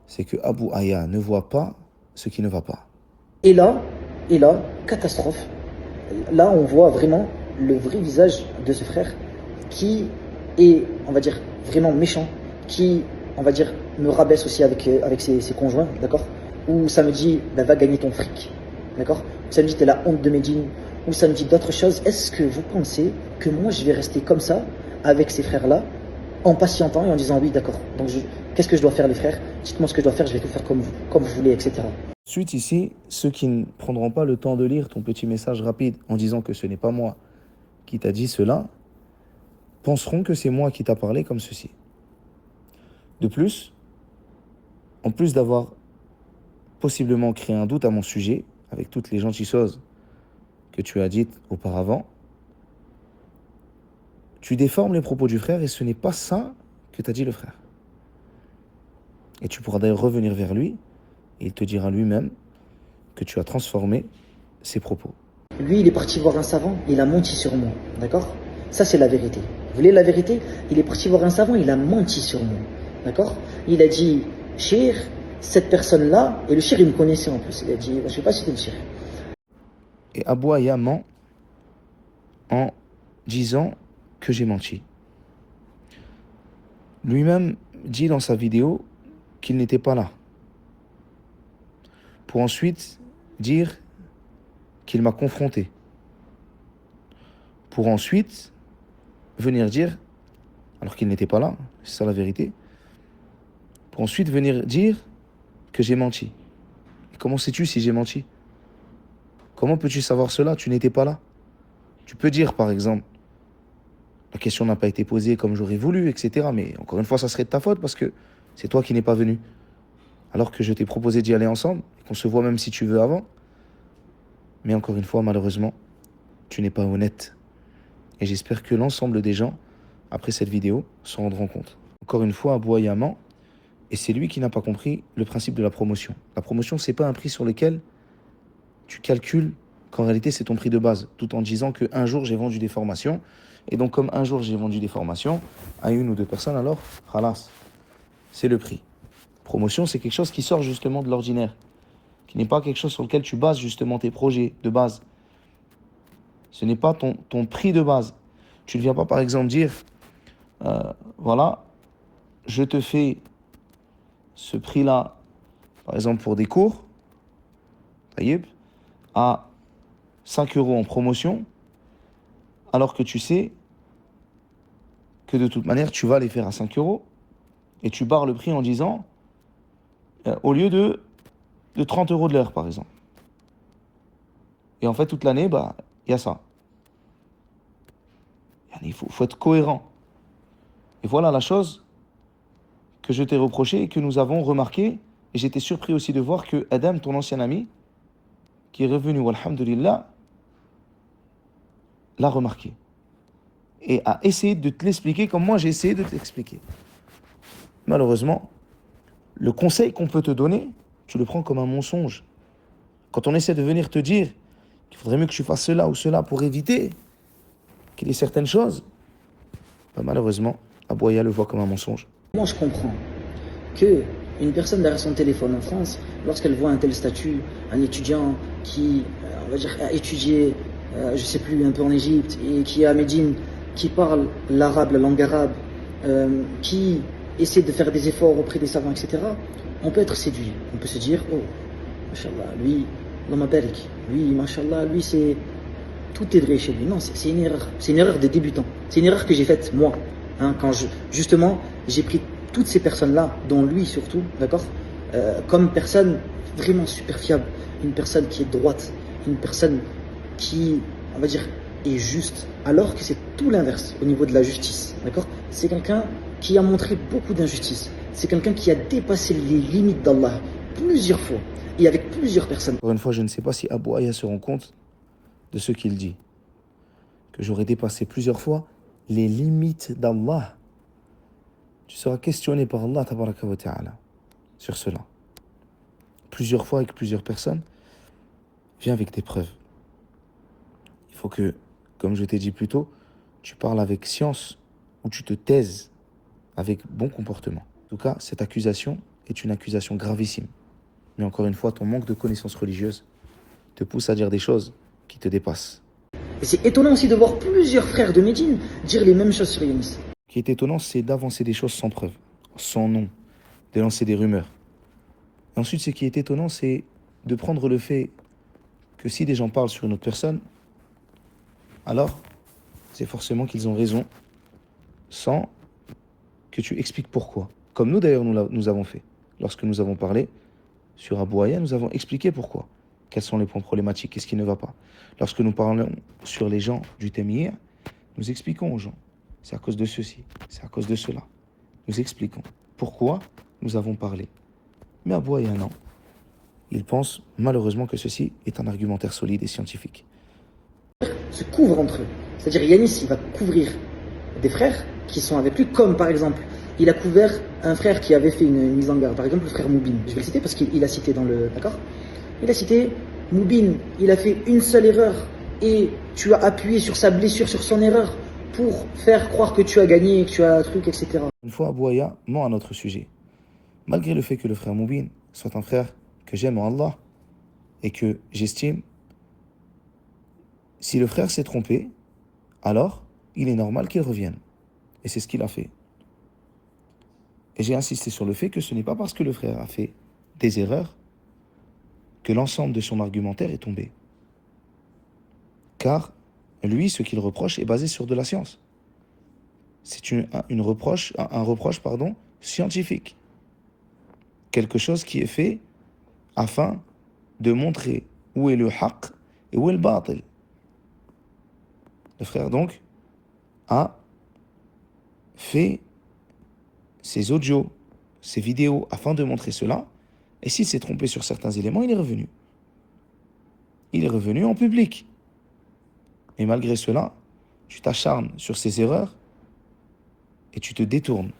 c'est que Abu Aya ne voit pas ce qui ne va pas. Et là, catastrophe. Là, on voit vraiment le vrai visage de ce frère qui est, on va dire, vraiment méchant, qui, on va dire, me rabaisse aussi avec ses conjoints, d'accord? Ou ça me dit, va gagner ton fric, d'accord? Ou ça me dit, t'es la honte de Médine, ou ça me dit d'autres choses. Est-ce que vous pensez que moi, je vais rester comme ça, avec ces frères-là, en patientant et en disant, oui, d'accord, donc qu'est-ce que je dois faire, les frères? Dites-moi ce que je dois faire, je vais tout faire comme vous voulez, etc. Ensuite, ici, ceux qui ne prendront pas le temps de lire ton petit message rapide en disant que ce n'est pas moi qui t'a dit cela penseront que c'est moi qui t'a parlé comme ceci. De plus, en plus d'avoir possiblement créé un doute à mon sujet, avec toutes les gentilles choses que tu as dites auparavant, tu déformes les propos du frère et ce n'est pas ça que t'a dit le frère. Et tu pourras d'ailleurs revenir vers lui et il te dira lui-même que tu as transformé ses propos. Lui, il est parti voir un savant, il a menti sur moi. D'accord? Ça, c'est la vérité. Vous voulez la vérité? Il est parti voir un savant, il a menti sur moi. D'accord? Il a dit, Shir, cette personne-là, et le Shir, il me connaissait en plus. Il a dit, je ne sais pas si c'était le Shir. Et Abou Aya ment en disant que j'ai menti. Lui-même dit dans sa vidéo qu'il n'était pas là. Pour ensuite dire qu'il m'a confronté. Pour ensuite venir dire, alors qu'il n'était pas là, c'est ça la vérité, pour ensuite venir dire que j'ai menti. Et comment sais-tu si j'ai menti? Comment peux-tu savoir cela? Tu n'étais pas là. Tu peux dire, par exemple, la question n'a pas été posée comme j'aurais voulu, etc. Mais encore une fois, ça serait de ta faute parce que c'est toi qui n'es pas venu. Alors que je t'ai proposé d'y aller ensemble, et qu'on se voit même si tu veux avant. Mais encore une fois, malheureusement, tu n'es pas honnête. Et j'espère que l'ensemble des gens, après cette vidéo, s'en rendront compte. Encore une fois, Abou Aya ment, et c'est lui qui n'a pas compris le principe de la promotion. La promotion, c'est pas un prix sur lequel tu calcules qu'en réalité, c'est ton prix de base, tout en disant qu'un jour, j'ai vendu des formations, et donc comme un jour, j'ai vendu des formations à une ou deux personnes, alors, khalas, c'est le prix. Promotion, c'est quelque chose qui sort justement de l'ordinaire, qui n'est pas quelque chose sur lequel tu bases justement tes projets de base. Ce n'est pas ton prix de base. Tu ne viens pas par exemple dire, voilà, je te fais ce prix-là, par exemple pour des cours, à 5 € en promotion, alors que tu sais que de toute manière, tu vas les faire à 5 €, et tu barres le prix en disant, au lieu de 30 € de l'heure, par exemple. Et en fait, toute l'année, il y a ça. Il faut être cohérent. Et voilà la chose que je t'ai reproché et que nous avons remarqué. Et j'étais surpris aussi de voir que Adam, ton ancien ami, qui est revenu, walhamdulillah, l'a remarqué. Et a essayé de te l'expliquer comme moi j'ai essayé de te l'expliquer. Malheureusement, le conseil qu'on peut te donner, tu le prends comme un mensonge. Quand on essaie de venir te dire qu'il faudrait mieux que tu fasses cela ou cela pour éviter qu'il y ait certaines choses, malheureusement, Abou Aya le voit comme un mensonge. Moi, je comprends que une personne derrière son téléphone en France, lorsqu'elle voit un tel statut, un étudiant qui, on va dire, a étudié, je sais plus, un peu en Égypte, et qui est à Médine, qui parle l'arabe, la langue arabe, qui essaie de faire des efforts auprès des savants, etc., on peut être séduit. On peut se dire, oh, mashallah, lui, l'homme barik, lui, mashallah, lui, c'est... Tout est vrai chez lui. Non, c'est une erreur. C'est une erreur de débutant. C'est une erreur que j'ai faite, moi. Quand justement, j'ai pris toutes ces personnes-là, dont lui surtout, d'accord, comme personne vraiment super fiable. Une personne qui est droite. Une personne qui, on va dire, est juste. Alors que c'est tout l'inverse au niveau de la justice, d'accord. C'est quelqu'un qui a montré beaucoup d'injustice. C'est quelqu'un qui a dépassé les limites d'Allah plusieurs fois. Et avec plusieurs personnes. Encore une fois, je ne sais pas si Abou Aya se rend compte de ce qu'il dit, que j'aurais dépassé plusieurs fois les limites d'Allah. Tu seras questionné par Allah tabaraka wa ta'ala sur cela. Plusieurs fois avec plusieurs personnes. Viens avec des preuves. Il faut que, comme je t'ai dit plus tôt, tu parles avec science ou tu te taises avec bon comportement. En tout cas, cette accusation est une accusation gravissime. Mais encore une fois, ton manque de connaissances religieuses te pousse à dire des choses qui te dépassent. Et c'est étonnant aussi de voir plusieurs frères de Médine dire les mêmes choses sur Younis. Ce qui est étonnant, c'est d'avancer des choses sans preuve, sans nom, de lancer des rumeurs. Et ensuite, ce qui est étonnant, c'est de prendre le fait que si des gens parlent sur une autre personne, alors c'est forcément qu'ils ont raison, sans que tu expliques pourquoi. Comme nous d'ailleurs, nous avons fait. Lorsque nous avons parlé sur Abou Aya, nous avons expliqué pourquoi. Quels sont les points problématiques, qu'est-ce qui ne va pas. Lorsque nous parlons sur les gens du Témir, Nous expliquons aux gens. C'est à cause de ceci, c'est à cause de cela. Nous expliquons pourquoi nous avons parlé. Mais Abu Aya, non. Il pense malheureusement que ceci est un argumentaire solide et scientifique. Se couvrent entre eux. C'est-à-dire Yanis, il va couvrir des frères qui sont avec lui, comme par exemple, il a couvert un frère qui avait fait une mise en garde, par exemple le frère Moubin. Je vais le citer parce qu'il a cité dans le... D'accord ? Il a cité Moubin, il a fait une seule erreur et tu as appuyé sur sa blessure, sur son erreur pour faire croire que tu as gagné, que tu as un truc, etc. Une fois, Abu Aya ment à notre sujet. Malgré le fait que le frère Moubin soit un frère que j'aime en Allah et que j'estime, si le frère s'est trompé, alors il est normal qu'il revienne. Et c'est ce qu'il a fait. Et j'ai insisté sur le fait que ce n'est pas parce que le frère a fait des erreurs que l'ensemble de son argumentaire est tombé. Car lui, ce qu'il reproche est basé sur de la science. C'est un reproche scientifique. Quelque chose qui est fait afin de montrer où est le haqq et où est le batil. Le frère donc a fait ses audios, ses vidéos afin de montrer cela. Et s'il s'est trompé sur certains éléments, il est revenu. Il est revenu en public. Et malgré cela, tu t'acharnes sur ces erreurs et tu te détournes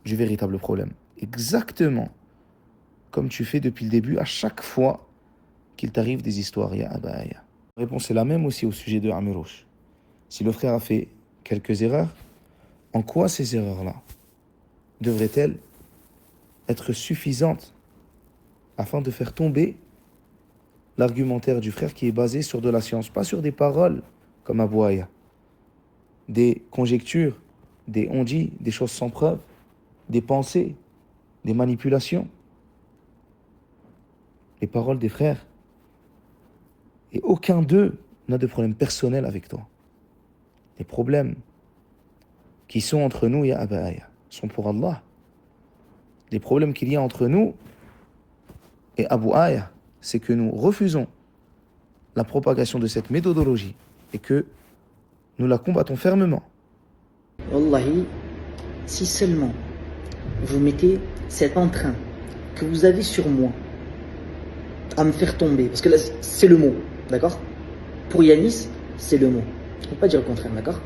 du véritable problème. Exactement comme tu fais depuis le début à chaque fois qu'il t'arrive des histoires, ya Aba Aya. La réponse est la même aussi au sujet de Amirouche. Si le frère a fait quelques erreurs, en quoi ces erreurs-là devraient-elles être suffisantes afin de faire tomber l'argumentaire du frère qui est basé sur de la science, pas sur des paroles comme Abu Aya, des conjectures, des on-dit, des choses sans preuve, des pensées, des manipulations. Les paroles des frères, et aucun d'eux n'a de problème personnel avec toi. Les problèmes qui sont entre nous, ya Aba Aya, sont pour Allah. Les problèmes qu'il y a entre nous et Abu Aya, c'est que nous refusons la propagation de cette méthodologie et que nous la combattons fermement. Wallahi, si seulement vous mettez cet entrain que vous avez sur moi à me faire tomber, parce que là c'est le mot, d'accord? Pour Yanis, c'est le mot. On ne peut pas dire le contraire, d'accord?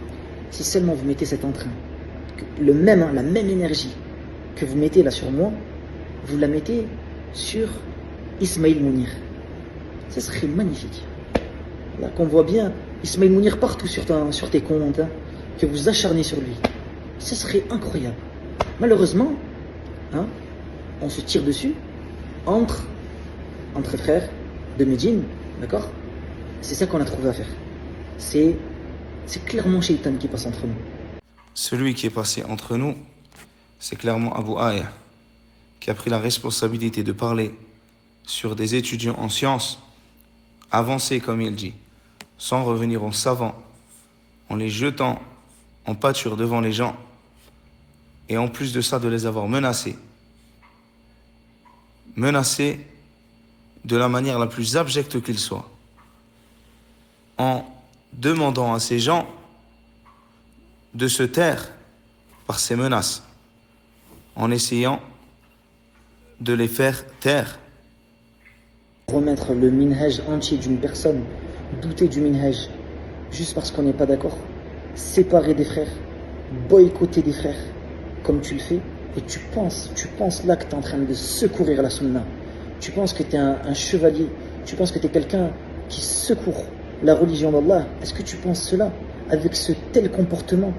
Si seulement vous mettez cet entrain, la même énergie que vous mettez là sur moi, vous la mettez sur Ismail Mounir. Ça serait magnifique. Là qu'on voit bien Ismail Mounir partout sur tes comptes, hein, que vous acharnez sur lui. Ça serait incroyable. Malheureusement, hein, on se tire dessus entre frères de Médine, d'accord? C'est ça qu'on a trouvé à faire. C'est clairement Shaitan qui passe entre nous. Celui qui est passé entre nous, c'est clairement Abu Aya, qui a pris la responsabilité de parler sur des étudiants en sciences, avancés comme il dit, sans revenir aux savants, en les jetant en pâture devant les gens, et en plus de ça de les avoir menacés de la manière la plus abjecte qu'il soit, en demandant à ces gens de se taire par ces menaces, en essayant de les faire taire. Remettre le minhaj entier d'une personne, douter du minhaj, juste parce qu'on n'est pas d'accord, séparer des frères, boycotter des frères, comme tu le fais, et tu penses là que tu es en train de secourir la sunna. Tu penses que tu es un chevalier, tu penses que tu es quelqu'un qui secourt la religion d'Allah. Est-ce que tu penses cela avec ce tel comportement?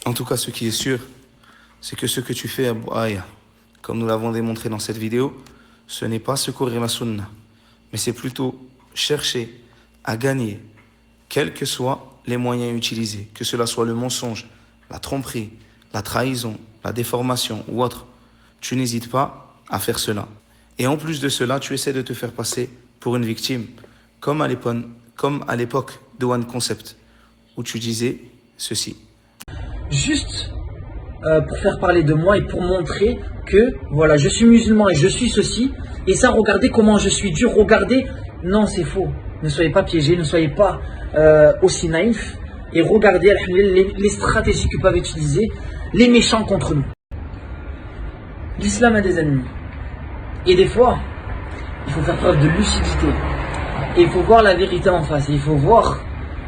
En tout cas, ce qui est sûr, c'est que ce que tu fais, Abu Aya, comme nous l'avons démontré dans cette vidéo, ce n'est pas secourir la sunna, mais c'est plutôt chercher à gagner, quels que soient les moyens utilisés, que cela soit le mensonge, la tromperie, la trahison, la déformation ou autre. Tu n'hésites pas à faire cela. Et en plus de cela, tu essaies de te faire passer pour une victime, comme à l'époque de One Concept, où tu disais ceci. Juste pour faire parler de moi et pour montrer que voilà, je suis musulman et je suis ceci. Et ça, regardez comment je suis dur, regardez. Non, c'est faux. Ne soyez pas piégés, ne soyez pas aussi naïfs. et regarder les stratégies que peuvent utiliser les méchants contre nous. L'islam a des ennemis. Et des fois, il faut faire preuve de lucidité. Et il faut voir la vérité en face. Et il faut voir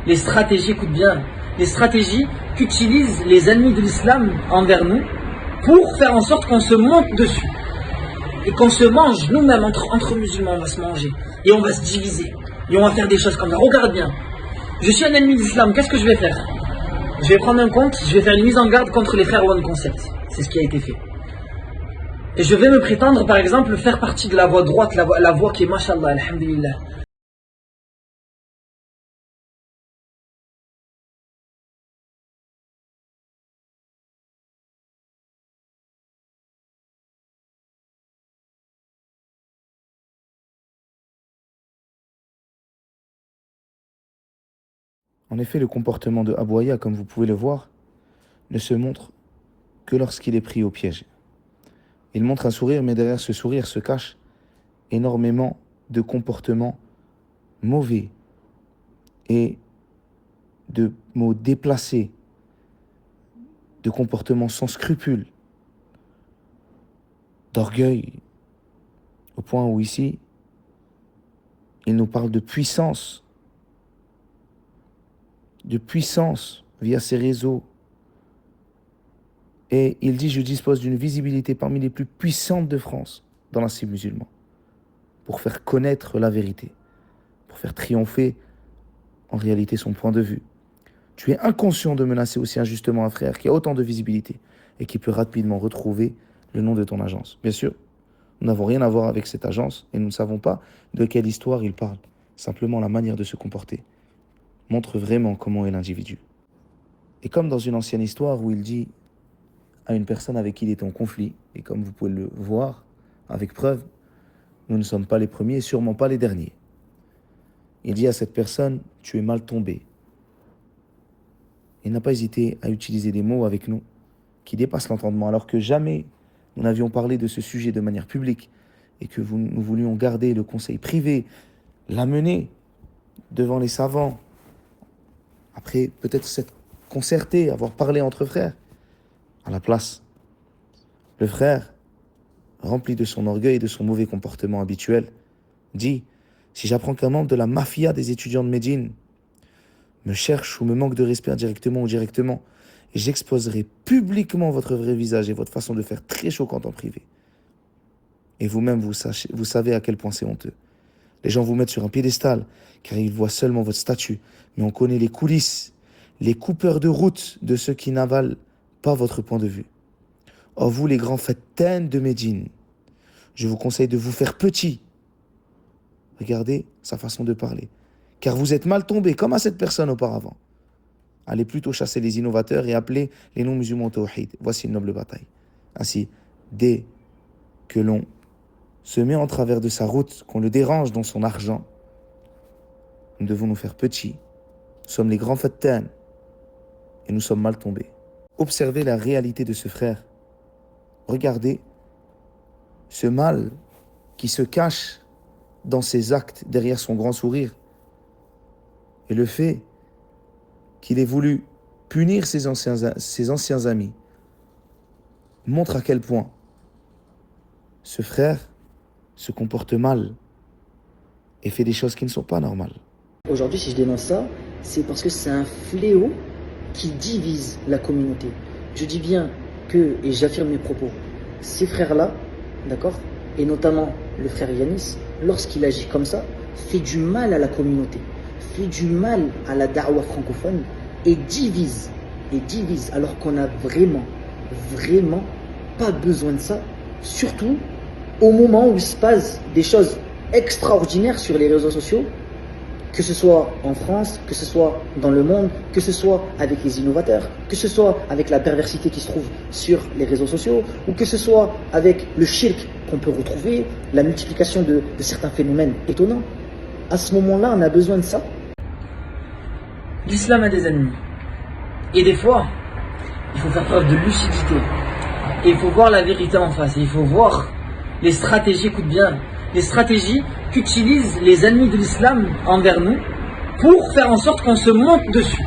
les stratégies, écoute bien, les stratégies qu'utilisent les ennemis de l'islam envers nous pour faire en sorte qu'on se monte dessus. Et qu'on se mange, nous-mêmes, entre musulmans, on va se manger. Et on va se diviser. Et on va faire des choses comme ça. Regarde bien. Je suis un ennemi de l'islam, qu'est-ce que je vais faire? Je vais prendre un compte, je vais faire une mise en garde contre les frères One Concept. C'est ce qui a été fait. Et je vais me prétendre, par exemple, faire partie de la voie droite, la voie qui est, mashallah, alhamdulillah. En effet, le comportement de Abou Aya, comme vous pouvez le voir, ne se montre que lorsqu'il est pris au piège. Il montre un sourire, mais derrière ce sourire se cache énormément de comportements mauvais et de mots déplacés, de comportements sans scrupules, d'orgueil, au point où ici, il nous parle de puissance via ses réseaux. Et il dit, je dispose d'une visibilité parmi les plus puissantes de France dans la cible musulmane, pour faire connaître la vérité, pour faire triompher en réalité son point de vue. Tu es inconscient de menacer aussi injustement un frère qui a autant de visibilité et qui peut rapidement retrouver le nom de ton agence. Bien sûr, nous n'avons rien à voir avec cette agence et nous ne savons pas de quelle histoire il parle. Simplement la manière de se comporter montre vraiment comment est l'individu. Et comme dans une ancienne histoire où il dit à une personne avec qui il était en conflit, et comme vous pouvez le voir avec preuve, nous ne sommes pas les premiers et sûrement pas les derniers. Il dit à cette personne, tu es mal tombé. Il n'a pas hésité à utiliser des mots avec nous qui dépassent l'entendement, alors que jamais nous n'avions parlé de ce sujet de manière publique et que nous voulions garder le conseil privé, l'amener devant les savants. Après, peut-être s'être concerté, avoir parlé entre frères. À la place, le frère, rempli de son orgueil et de son mauvais comportement habituel, dit, si j'apprends qu'un membre de la mafia des étudiants de Médine me cherche ou me manque de respect indirectement ou directement, et j'exposerai publiquement votre vrai visage et votre façon de faire très choquante en privé. Et vous-même, vous savez à quel point c'est honteux. Les gens vous mettent sur un piédestal, car ils voient seulement votre statut, mais on connaît les coulisses, les coupeurs de route de ceux qui n'avalent pas votre point de vue. Oh, vous les grands fattans de Médine, je vous conseille de vous faire petit. Regardez sa façon de parler. Car vous êtes mal tombé, comme à cette personne auparavant. Allez plutôt chasser les innovateurs et appeler les non-musulmans au tawhid. Voici une noble bataille. Ainsi, dès que l'on se met en travers de sa route, qu'on le dérange dans son argent, nous devons nous faire petits. Nous sommes les grands fattans et nous sommes mal tombés. Observez la réalité de ce frère. Regardez ce mal qui se cache dans ses actes, derrière son grand sourire. Et le fait qu'il ait voulu punir ses anciens amis montre à quel point ce frère se comporte mal et fait des choses qui ne sont pas normales. Aujourd'hui, si je dénonce ça, c'est parce que c'est un fléau qui divise la communauté. Je dis bien que, et j'affirme mes propos, ces frères-là, d'accord, et notamment le frère Yanis, lorsqu'il agit comme ça, fait du mal à la communauté, fait du mal à la da'wa francophone et divise, alors qu'on a vraiment pas besoin de ça, surtout au moment où il se passe des choses extraordinaires sur les réseaux sociaux, que ce soit en France, que ce soit dans le monde, que ce soit avec les innovateurs, que ce soit avec la perversité qui se trouve sur les réseaux sociaux, ou que ce soit avec le shirk qu'on peut retrouver, la multiplication de certains phénomènes étonnants. À ce moment-là, on a besoin de ça. L'islam a des ennemis. Et des fois, il faut faire preuve de lucidité. Et il faut voir la vérité en face. Et il faut voir les stratégies, écoute bien, les stratégies qu'utilisent les ennemis de l'islam envers nous pour faire en sorte qu'on se monte dessus.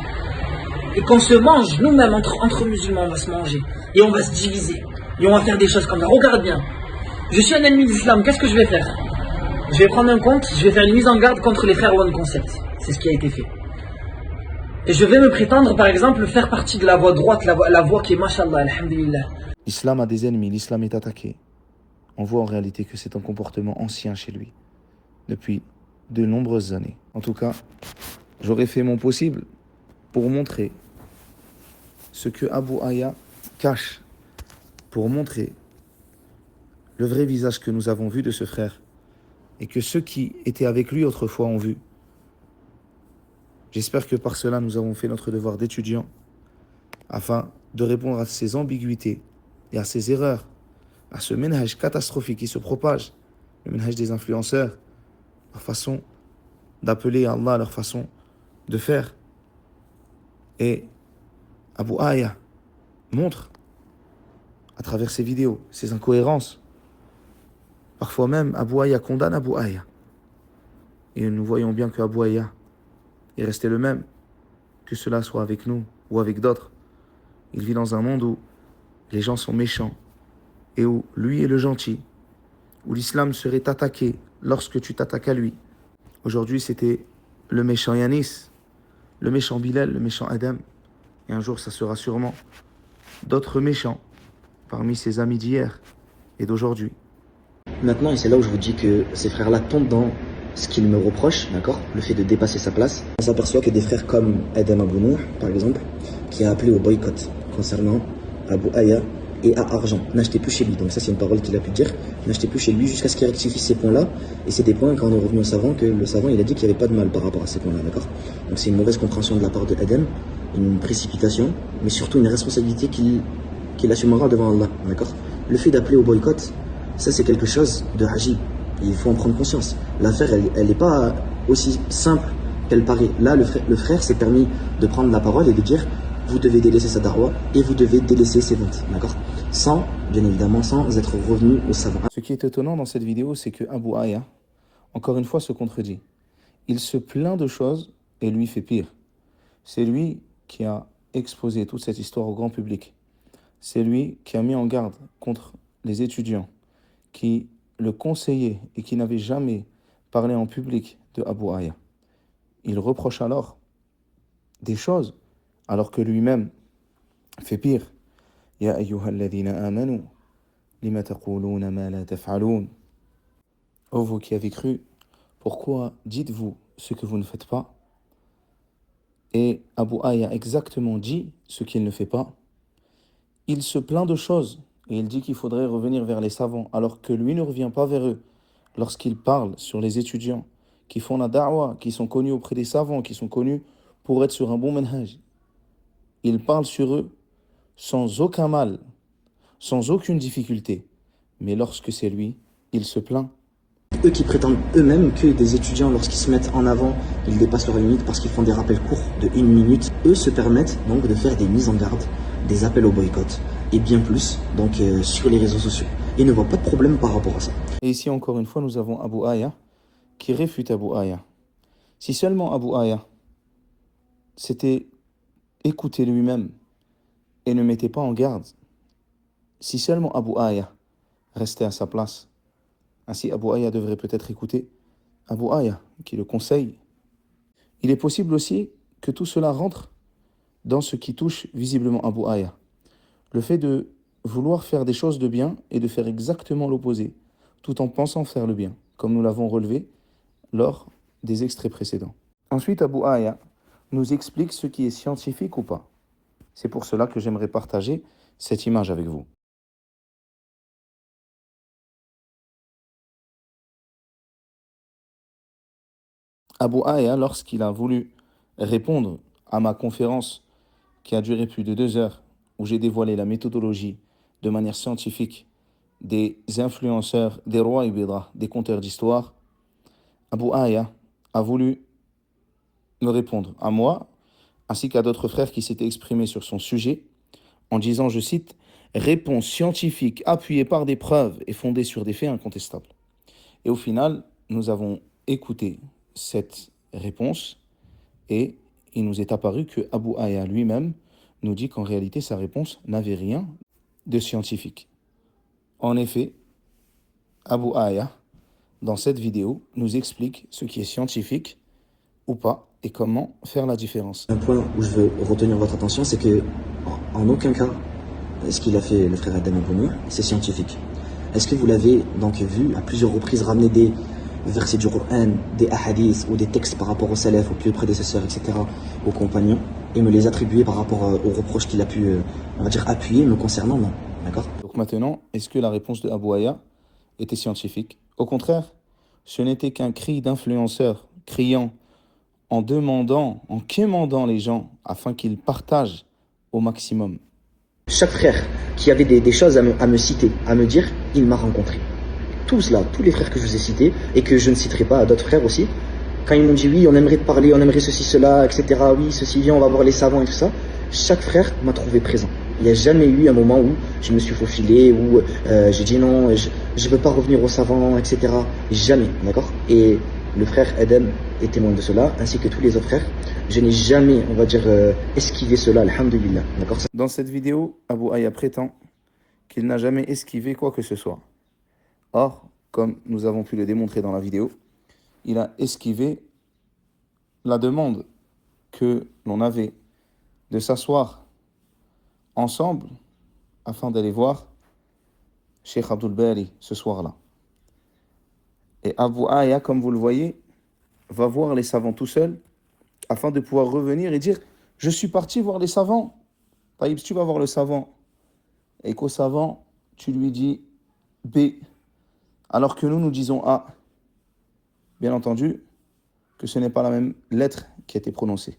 et qu'on se mange nous-mêmes entre musulmans, on va se manger et on va se diviser et on va faire des choses comme ça. Regarde bien, je suis un ennemi de l'islam, qu'est-ce que je vais faire? Je vais prendre un compte, je vais faire une mise en garde contre les frères One Concept. C'est ce qui a été fait. Et je vais me prétendre, par exemple, faire partie de la voie droite, la voie qui est, mashallah, alhamdulillah. L'islam a des ennemis, l'islam est attaqué. On voit en réalité que c'est un comportement ancien chez lui, depuis de nombreuses années. En tout cas, j'aurais fait mon possible pour montrer ce que Abu Aya cache, pour montrer le vrai visage que nous avons vu de ce frère et que ceux qui étaient avec lui autrefois ont vu. J'espère que par cela, nous avons fait notre devoir d'étudiant afin de répondre à ces ambiguïtés et à ces erreurs, à ce ménage catastrophique qui se propage, le ménage des influenceurs, leur façon d'appeler Allah, leur façon de faire. Et Abu Aya montre, à travers ses vidéos, ses incohérences. Parfois même, Abu Aya condamne Abu Aya. Et nous voyons bien que Abu Aya est resté le même, que cela soit avec nous ou avec d'autres. Il vit dans un monde où les gens sont méchants et où lui est le gentil, où l'islam serait attaqué lorsque tu t'attaques à lui. Aujourd'hui, c'était le méchant Yanis, le méchant Bilal, le méchant Adam. Et un jour, ça sera sûrement d'autres méchants parmi ses amis d'hier et d'aujourd'hui. Maintenant, et c'est là où je vous dis que ces frères-là tombent dans ce qu'ils me reprochent, d'accord, le fait de dépasser sa place. On s'aperçoit que des frères comme Adam Abou Nour, par exemple, qui a appelé au boycott concernant Abu Aya et à argent, n'achetez plus chez lui. Donc ça, c'est une parole qu'il a pu dire, n'achetez plus chez lui jusqu'à ce qu'il rectifie ces points-là. Et c'est des points, quand on est revenu au savant, que le savant, il a dit qu'il n'y avait pas de mal par rapport à ces points-là, d'accord. Donc c'est une mauvaise compréhension de la part de Adam, une précipitation, mais surtout une responsabilité qu'il assumera devant Allah, d'accord. Le fait d'appeler au boycott, ça c'est quelque chose de hajib. Il faut en prendre conscience. L'affaire, elle n'est pas aussi simple qu'elle paraît. Là, le frère s'est permis de prendre la parole et de dire vous devez délaisser sa darwa et vous devez délaisser ses ventes, d'accord, sans, bien évidemment, sans être revenu au savant. Ce qui est étonnant dans cette vidéo, c'est que Abu Aya, encore une fois, se contredit. Il se plaint de choses et lui fait pire. C'est lui qui a exposé toute cette histoire au grand public. C'est lui qui a mis en garde contre les étudiants qui le conseillaient et qui n'avaient jamais parlé en public de Abu Aya. Il reproche alors des choses alors que lui-même fait pire. Ya ayyuhalladhina amanu lima taquluna ma la taf'alun. Ô vous qui avez cru, pourquoi dites-vous ce que vous ne faites pas? Et Abu Aya exactement dit ce qu'il ne fait pas. Il se plaint de choses et il dit qu'il faudrait revenir vers les savants alors que lui ne revient pas vers eux lorsqu'il parle sur les étudiants qui font la da'wa, qui sont connus auprès des savants, qui sont connus pour être sur un bon manhaj. Il parle sur eux sans aucun mal, sans aucune difficulté. Mais lorsque c'est lui, il se plaint. Eux qui prétendent eux-mêmes que des étudiants, lorsqu'ils se mettent en avant, ils dépassent leurs limites parce qu'ils font des rappels courts de 1 minute. Eux se permettent donc de faire des mises en garde, des appels au boycott et bien plus donc sur les réseaux sociaux. Et ne voient pas de problème par rapport à ça. Et ici encore une fois, nous avons Abu Aya qui réfute Abu Aya. Si seulement Abu Aya s'était écouté lui-même et ne mettait pas en garde, si seulement Abu Aya restait à sa place, ainsi Abu Aya devrait peut-être écouter Abu Aya qui le conseille. Il est possible aussi que tout cela rentre dans ce qui touche visiblement Abu Aya. Le fait de vouloir faire des choses de bien et de faire exactement l'opposé, tout en pensant faire le bien, comme nous l'avons relevé lors des extraits précédents. Ensuite, Abu Aya nous explique ce qui est scientifique ou pas. C'est pour cela que j'aimerais partager cette image avec vous. Abu Aya, lorsqu'il a voulu répondre à ma conférence qui a duré plus de 2 heures, où j'ai dévoilé la méthodologie de manière scientifique des influenceurs, des rois et bidra, des conteurs d'histoire, Abu Aya a voulu me répondre à moi, ainsi qu'à d'autres frères qui s'étaient exprimés sur son sujet, en disant, je cite, « Réponse scientifique appuyée par des preuves et fondée sur des faits incontestables ». Et au final, nous avons écouté cette réponse et il nous est apparu que Abu Aya lui-même nous dit qu'en réalité sa réponse n'avait rien de scientifique. En effet, Abu Aya, dans cette vidéo, nous explique ce qui est scientifique ou pas et comment faire la différence. Un point où je veux retenir votre attention, c'est que en aucun cas, ce qu'il a fait le frère Adam Abou-Nour, c'est scientifique. Est-ce que vous l'avez donc vu à plusieurs reprises ramener des versets du Coran, des hadiths ou des textes par rapport aux salafs, aux pieux prédécesseurs, etc., aux compagnons, et me les attribuer par rapport aux reproches qu'il a pu, on va dire, appuyer me concernant? Non. D'accord? Donc maintenant, est-ce que la réponse de Abu Aya était scientifique? Au contraire, ce n'était qu'un cri d'influenceur criant en demandant, en quémandant les gens afin qu'ils partagent au maximum. Chaque frère qui avait des choses à me citer, à me dire, il m'a rencontré. Tous là, tous les frères que je vous ai cités, et que je ne citerai pas à d'autres frères aussi, quand ils m'ont dit oui, on aimerait te parler, on aimerait ceci, cela, etc., oui, ceci, viens, on va voir les savants et tout ça, chaque frère m'a trouvé présent. Il n'y a jamais eu un moment où je me suis faufilé, où j'ai dit non, je ne peux pas revenir aux savants, etc. Jamais, d'accord? Et le frère Adam est témoin de cela, ainsi que tous les autres frères. Je n'ai jamais, on va dire, esquivé cela, alhamdulillah, d'accord? Dans cette vidéo, Abu Aya prétend qu'il n'a jamais esquivé quoi que ce soit. Or, comme nous avons pu le démontrer dans la vidéo, il a esquivé la demande que l'on avait de s'asseoir ensemble afin d'aller voir Cheikh Abdul Bari ce soir-là. Et Abu Aya, comme vous le voyez, va voir les savants tout seul afin de pouvoir revenir et dire « Je suis parti voir les savants ». Taïb, si tu vas voir le savant et qu'au savant, tu lui dis B, alors que nous disons A, bien entendu que ce n'est pas la même lettre qui a été prononcée.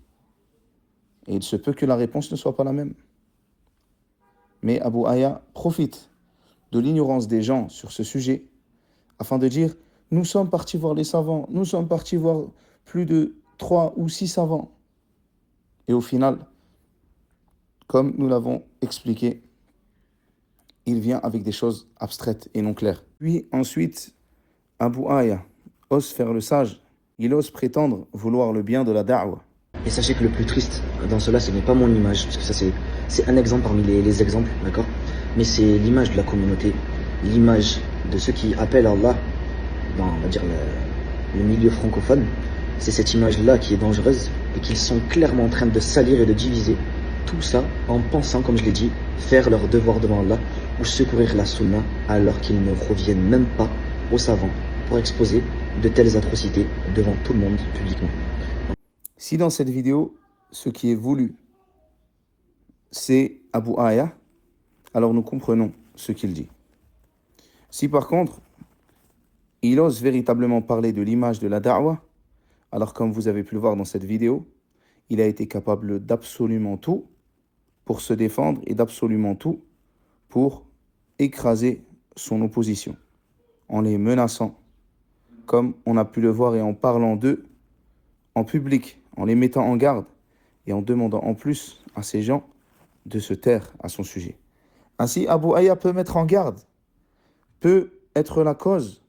Et il se peut que la réponse ne soit pas la même. Mais Abu Aya profite de l'ignorance des gens sur ce sujet afin de dire « Nous sommes partis voir les savants, nous sommes partis voir plus de 3 ou 6 savants. » Et au final, comme nous l'avons expliqué, il vient avec des choses abstraites et non claires. Puis ensuite, Abu Aya ose faire le sage. Il ose prétendre vouloir le bien de la da'wah. Et sachez que le plus triste dans cela, ce n'est pas mon image, parce que ça c'est un exemple parmi les exemples, d'accord? Mais c'est l'image de la communauté, l'image de ceux qui appellent Allah dans, on va dire, le milieu francophone. C'est cette image-là qui est dangereuse et qu'ils sont clairement en train de salir et de diviser. Tout ça en pensant, comme je l'ai dit, faire leur devoir devant Allah ou secourir la sunna alors qu'ils ne reviennent même pas aux savants pour exposer de telles atrocités devant tout le monde publiquement. Si dans cette vidéo, ce qui est voulu, c'est Abu Aya, alors nous comprenons ce qu'il dit. Si par contre, il ose véritablement parler de l'image de la da'wah, alors comme vous avez pu le voir dans cette vidéo, il a été capable d'absolument tout pour se défendre et d'absolument tout pour écraser son opposition, en les menaçant, comme on a pu le voir, et en parlant d'eux en public, en les mettant en garde et en demandant en plus à ces gens de se taire à son sujet. Ainsi, Abu Aya peut mettre en garde, peut être la cause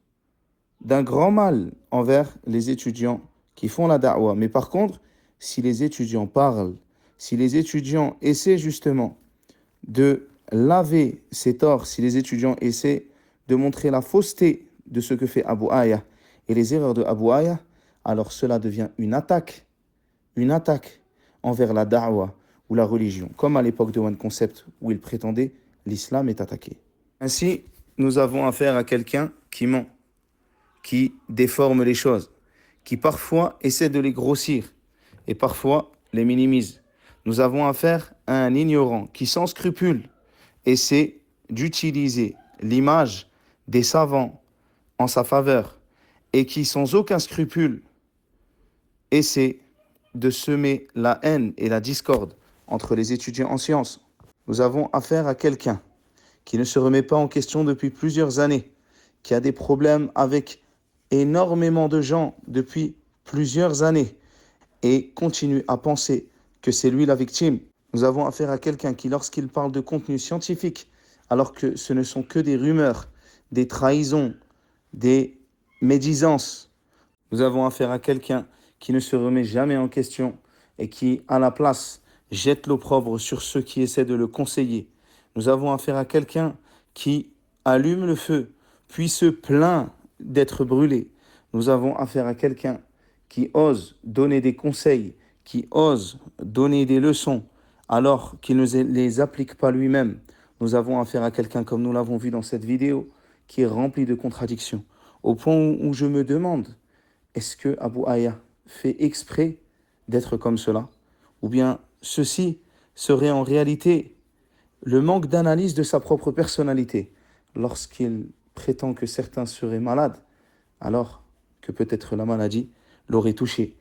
d'un grand mal envers les étudiants qui font la da'wah. Mais par contre, si les étudiants parlent, si les étudiants essaient justement de laver ces torts, si les étudiants essaient de montrer la fausseté de ce que fait Abu Aya et les erreurs de Abu Aya, alors cela devient une attaque envers la da'wah ou la religion, comme à l'époque de One Concept où il prétendait l'islam est attaqué. Ainsi, nous avons affaire à quelqu'un qui ment, qui déforme les choses, qui parfois essaie de les grossir et parfois les minimise. Nous avons affaire à un ignorant qui, sans scrupule, essaie d'utiliser l'image des savants en sa faveur et qui, sans aucun scrupule, essaie de semer la haine et la discorde entre les étudiants en sciences. Nous avons affaire à quelqu'un qui ne se remet pas en question depuis plusieurs années, qui a des problèmes avec énormément de gens depuis plusieurs années et continue à penser que c'est lui la victime. Nous avons affaire à quelqu'un qui, lorsqu'il parle de contenu scientifique, alors que ce ne sont que des rumeurs, des trahisons, des médisances, nous avons affaire à quelqu'un qui ne se remet jamais en question et qui, à la place, jette l'opprobre sur ceux qui essaient de le conseiller. Nous avons affaire à quelqu'un qui allume le feu, puis se plaint d'être brûlé. Nous avons affaire à quelqu'un qui ose donner des conseils, qui ose donner des leçons, alors qu'il ne les applique pas lui-même. Nous avons affaire à quelqu'un, comme nous l'avons vu dans cette vidéo, qui est rempli de contradictions. Au point où je me demande, est-ce que Abu Aya fait exprès d'être comme cela? Ou bien ceci serait en réalité le manque d'analyse de sa propre personnalité lorsqu'il prétend que certains seraient malades, alors que peut-être la maladie l'aurait touché.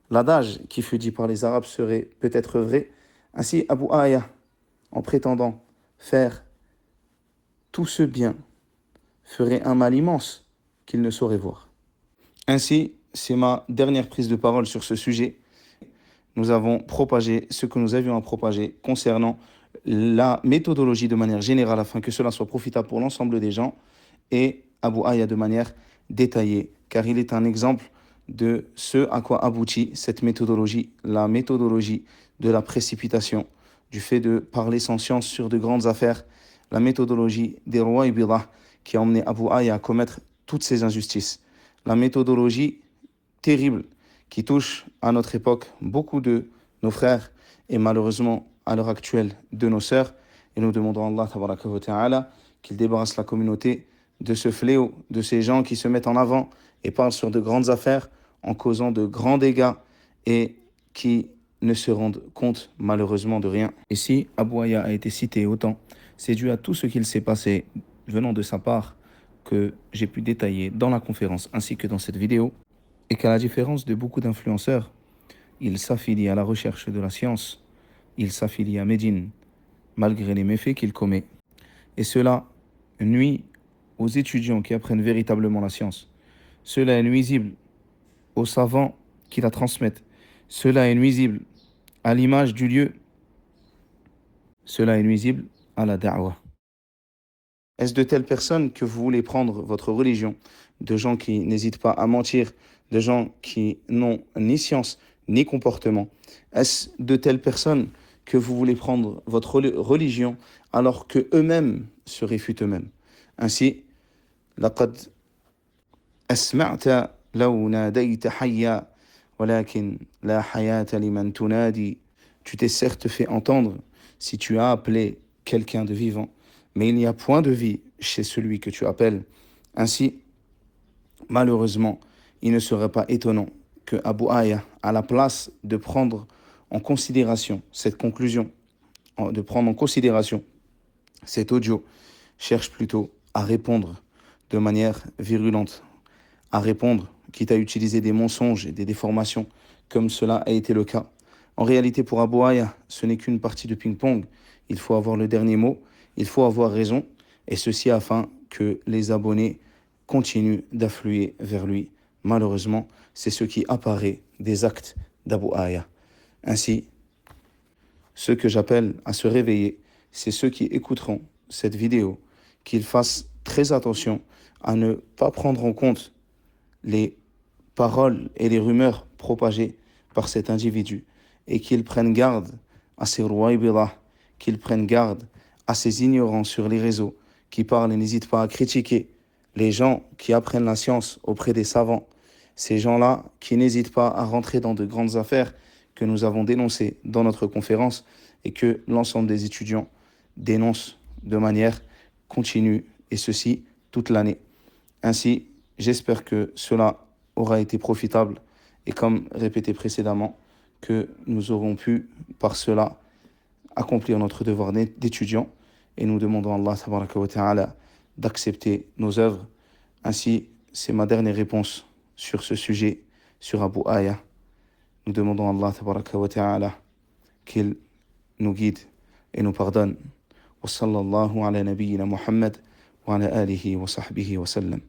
L'adage qui fut dit par les Arabes serait peut-être vrai. Ainsi, Abu Aya, en prétendant faire tout ce bien, ferait un mal immense qu'il ne saurait voir. Ainsi, c'est ma dernière prise de parole sur ce sujet. Nous avons propagé ce que nous avions à propager concernant la méthodologie de manière générale afin que cela soit profitable pour l'ensemble des gens et Abu Aya de manière détaillée, car il est un exemple de ce à quoi aboutit cette méthodologie, la méthodologie de la précipitation, du fait de parler sans science sur de grandes affaires, la méthodologie des rois Ibida qui a emmené Abu Aya à commettre toutes ces injustices, la méthodologie terrible qui touche à notre époque beaucoup de nos frères et malheureusement à l'heure actuelle de nos sœurs. Et nous demandons à Allah tabaraka wa ta'ala qu'il débarrasse la communauté de ce fléau, de ces gens qui se mettent en avant et parlent sur de grandes affaires en causant de grands dégâts et qui ne se rendent compte malheureusement de rien. Et si Abu Aya a été cité autant, c'est dû à tout ce qu'il s'est passé venant de sa part que j'ai pu détailler dans la conférence ainsi que dans cette vidéo, et qu'à la différence de beaucoup d'influenceurs, il s'affilie à la recherche de la science, il s'affilie à Médine, malgré les méfaits qu'il commet. Et cela nuit aux étudiants qui apprennent véritablement la science. Cela est nuisible aux savants qui la transmettent. Cela est nuisible à l'image du lieu. Cela est nuisible à la da'wah. Est-ce de telles personnes que vous voulez prendre votre religion, de gens qui n'hésitent pas à mentir, de gens qui n'ont ni science ni comportement? Est-ce de telles personnes que vous voulez prendre votre religion alors que eux-mêmes se réfutent eux-mêmes? Ainsi, لقد أسمعت لو ناديت حيا ولكن لا حياة لمن تنادي. Tu t'es certes fait entendre si tu as appelé quelqu'un de vivant, mais il n'y a point de vie chez celui que tu appelles. Ainsi, malheureusement, il ne serait pas étonnant que Abu Aya, à la place de prendre en considération cette conclusion, de prendre en considération cet audio, cherche plutôt à répondre de manière virulente, à répondre, quitte à utiliser des mensonges et des déformations, comme cela a été le cas. En réalité, pour Abu Aya, ce n'est qu'une partie de ping-pong. Il faut avoir le dernier mot, il faut avoir raison, et ceci afin que les abonnés continuent d'affluer vers lui. Malheureusement, c'est ce qui apparaît des actes d'Abu Aya. Ainsi, ceux que j'appelle à se réveiller, c'est ceux qui écouteront cette vidéo, qu'ils fassent très attention à ne pas prendre en compte les paroles et les rumeurs propagées par cet individu et qu'ils prennent garde à ces rouaïbillah, qu'ils prennent garde à ces ignorants sur les réseaux qui parlent et n'hésitent pas à critiquer les gens qui apprennent la science auprès des savants, ces gens-là qui n'hésitent pas à rentrer dans de grandes affaires que nous avons dénoncées dans notre conférence et que l'ensemble des étudiants dénoncent de manière continue et ceci toute l'année. Ainsi, j'espère que cela aura été profitable et comme répété précédemment, que nous aurons pu par cela accomplir notre devoir d'étudiant et nous demandons à Allah tabaraka wa ta'ala d'accepter nos œuvres. Ainsi, c'est ma dernière réponse sur ce sujet, sur Abu Aya. Nous demandons à Allah tabaraka wa ta'ala qu'il nous guide et nous pardonne. Wa sallallahu ala nabiyyina Muhammad wa ala alihi wa sahbihi wa sallam.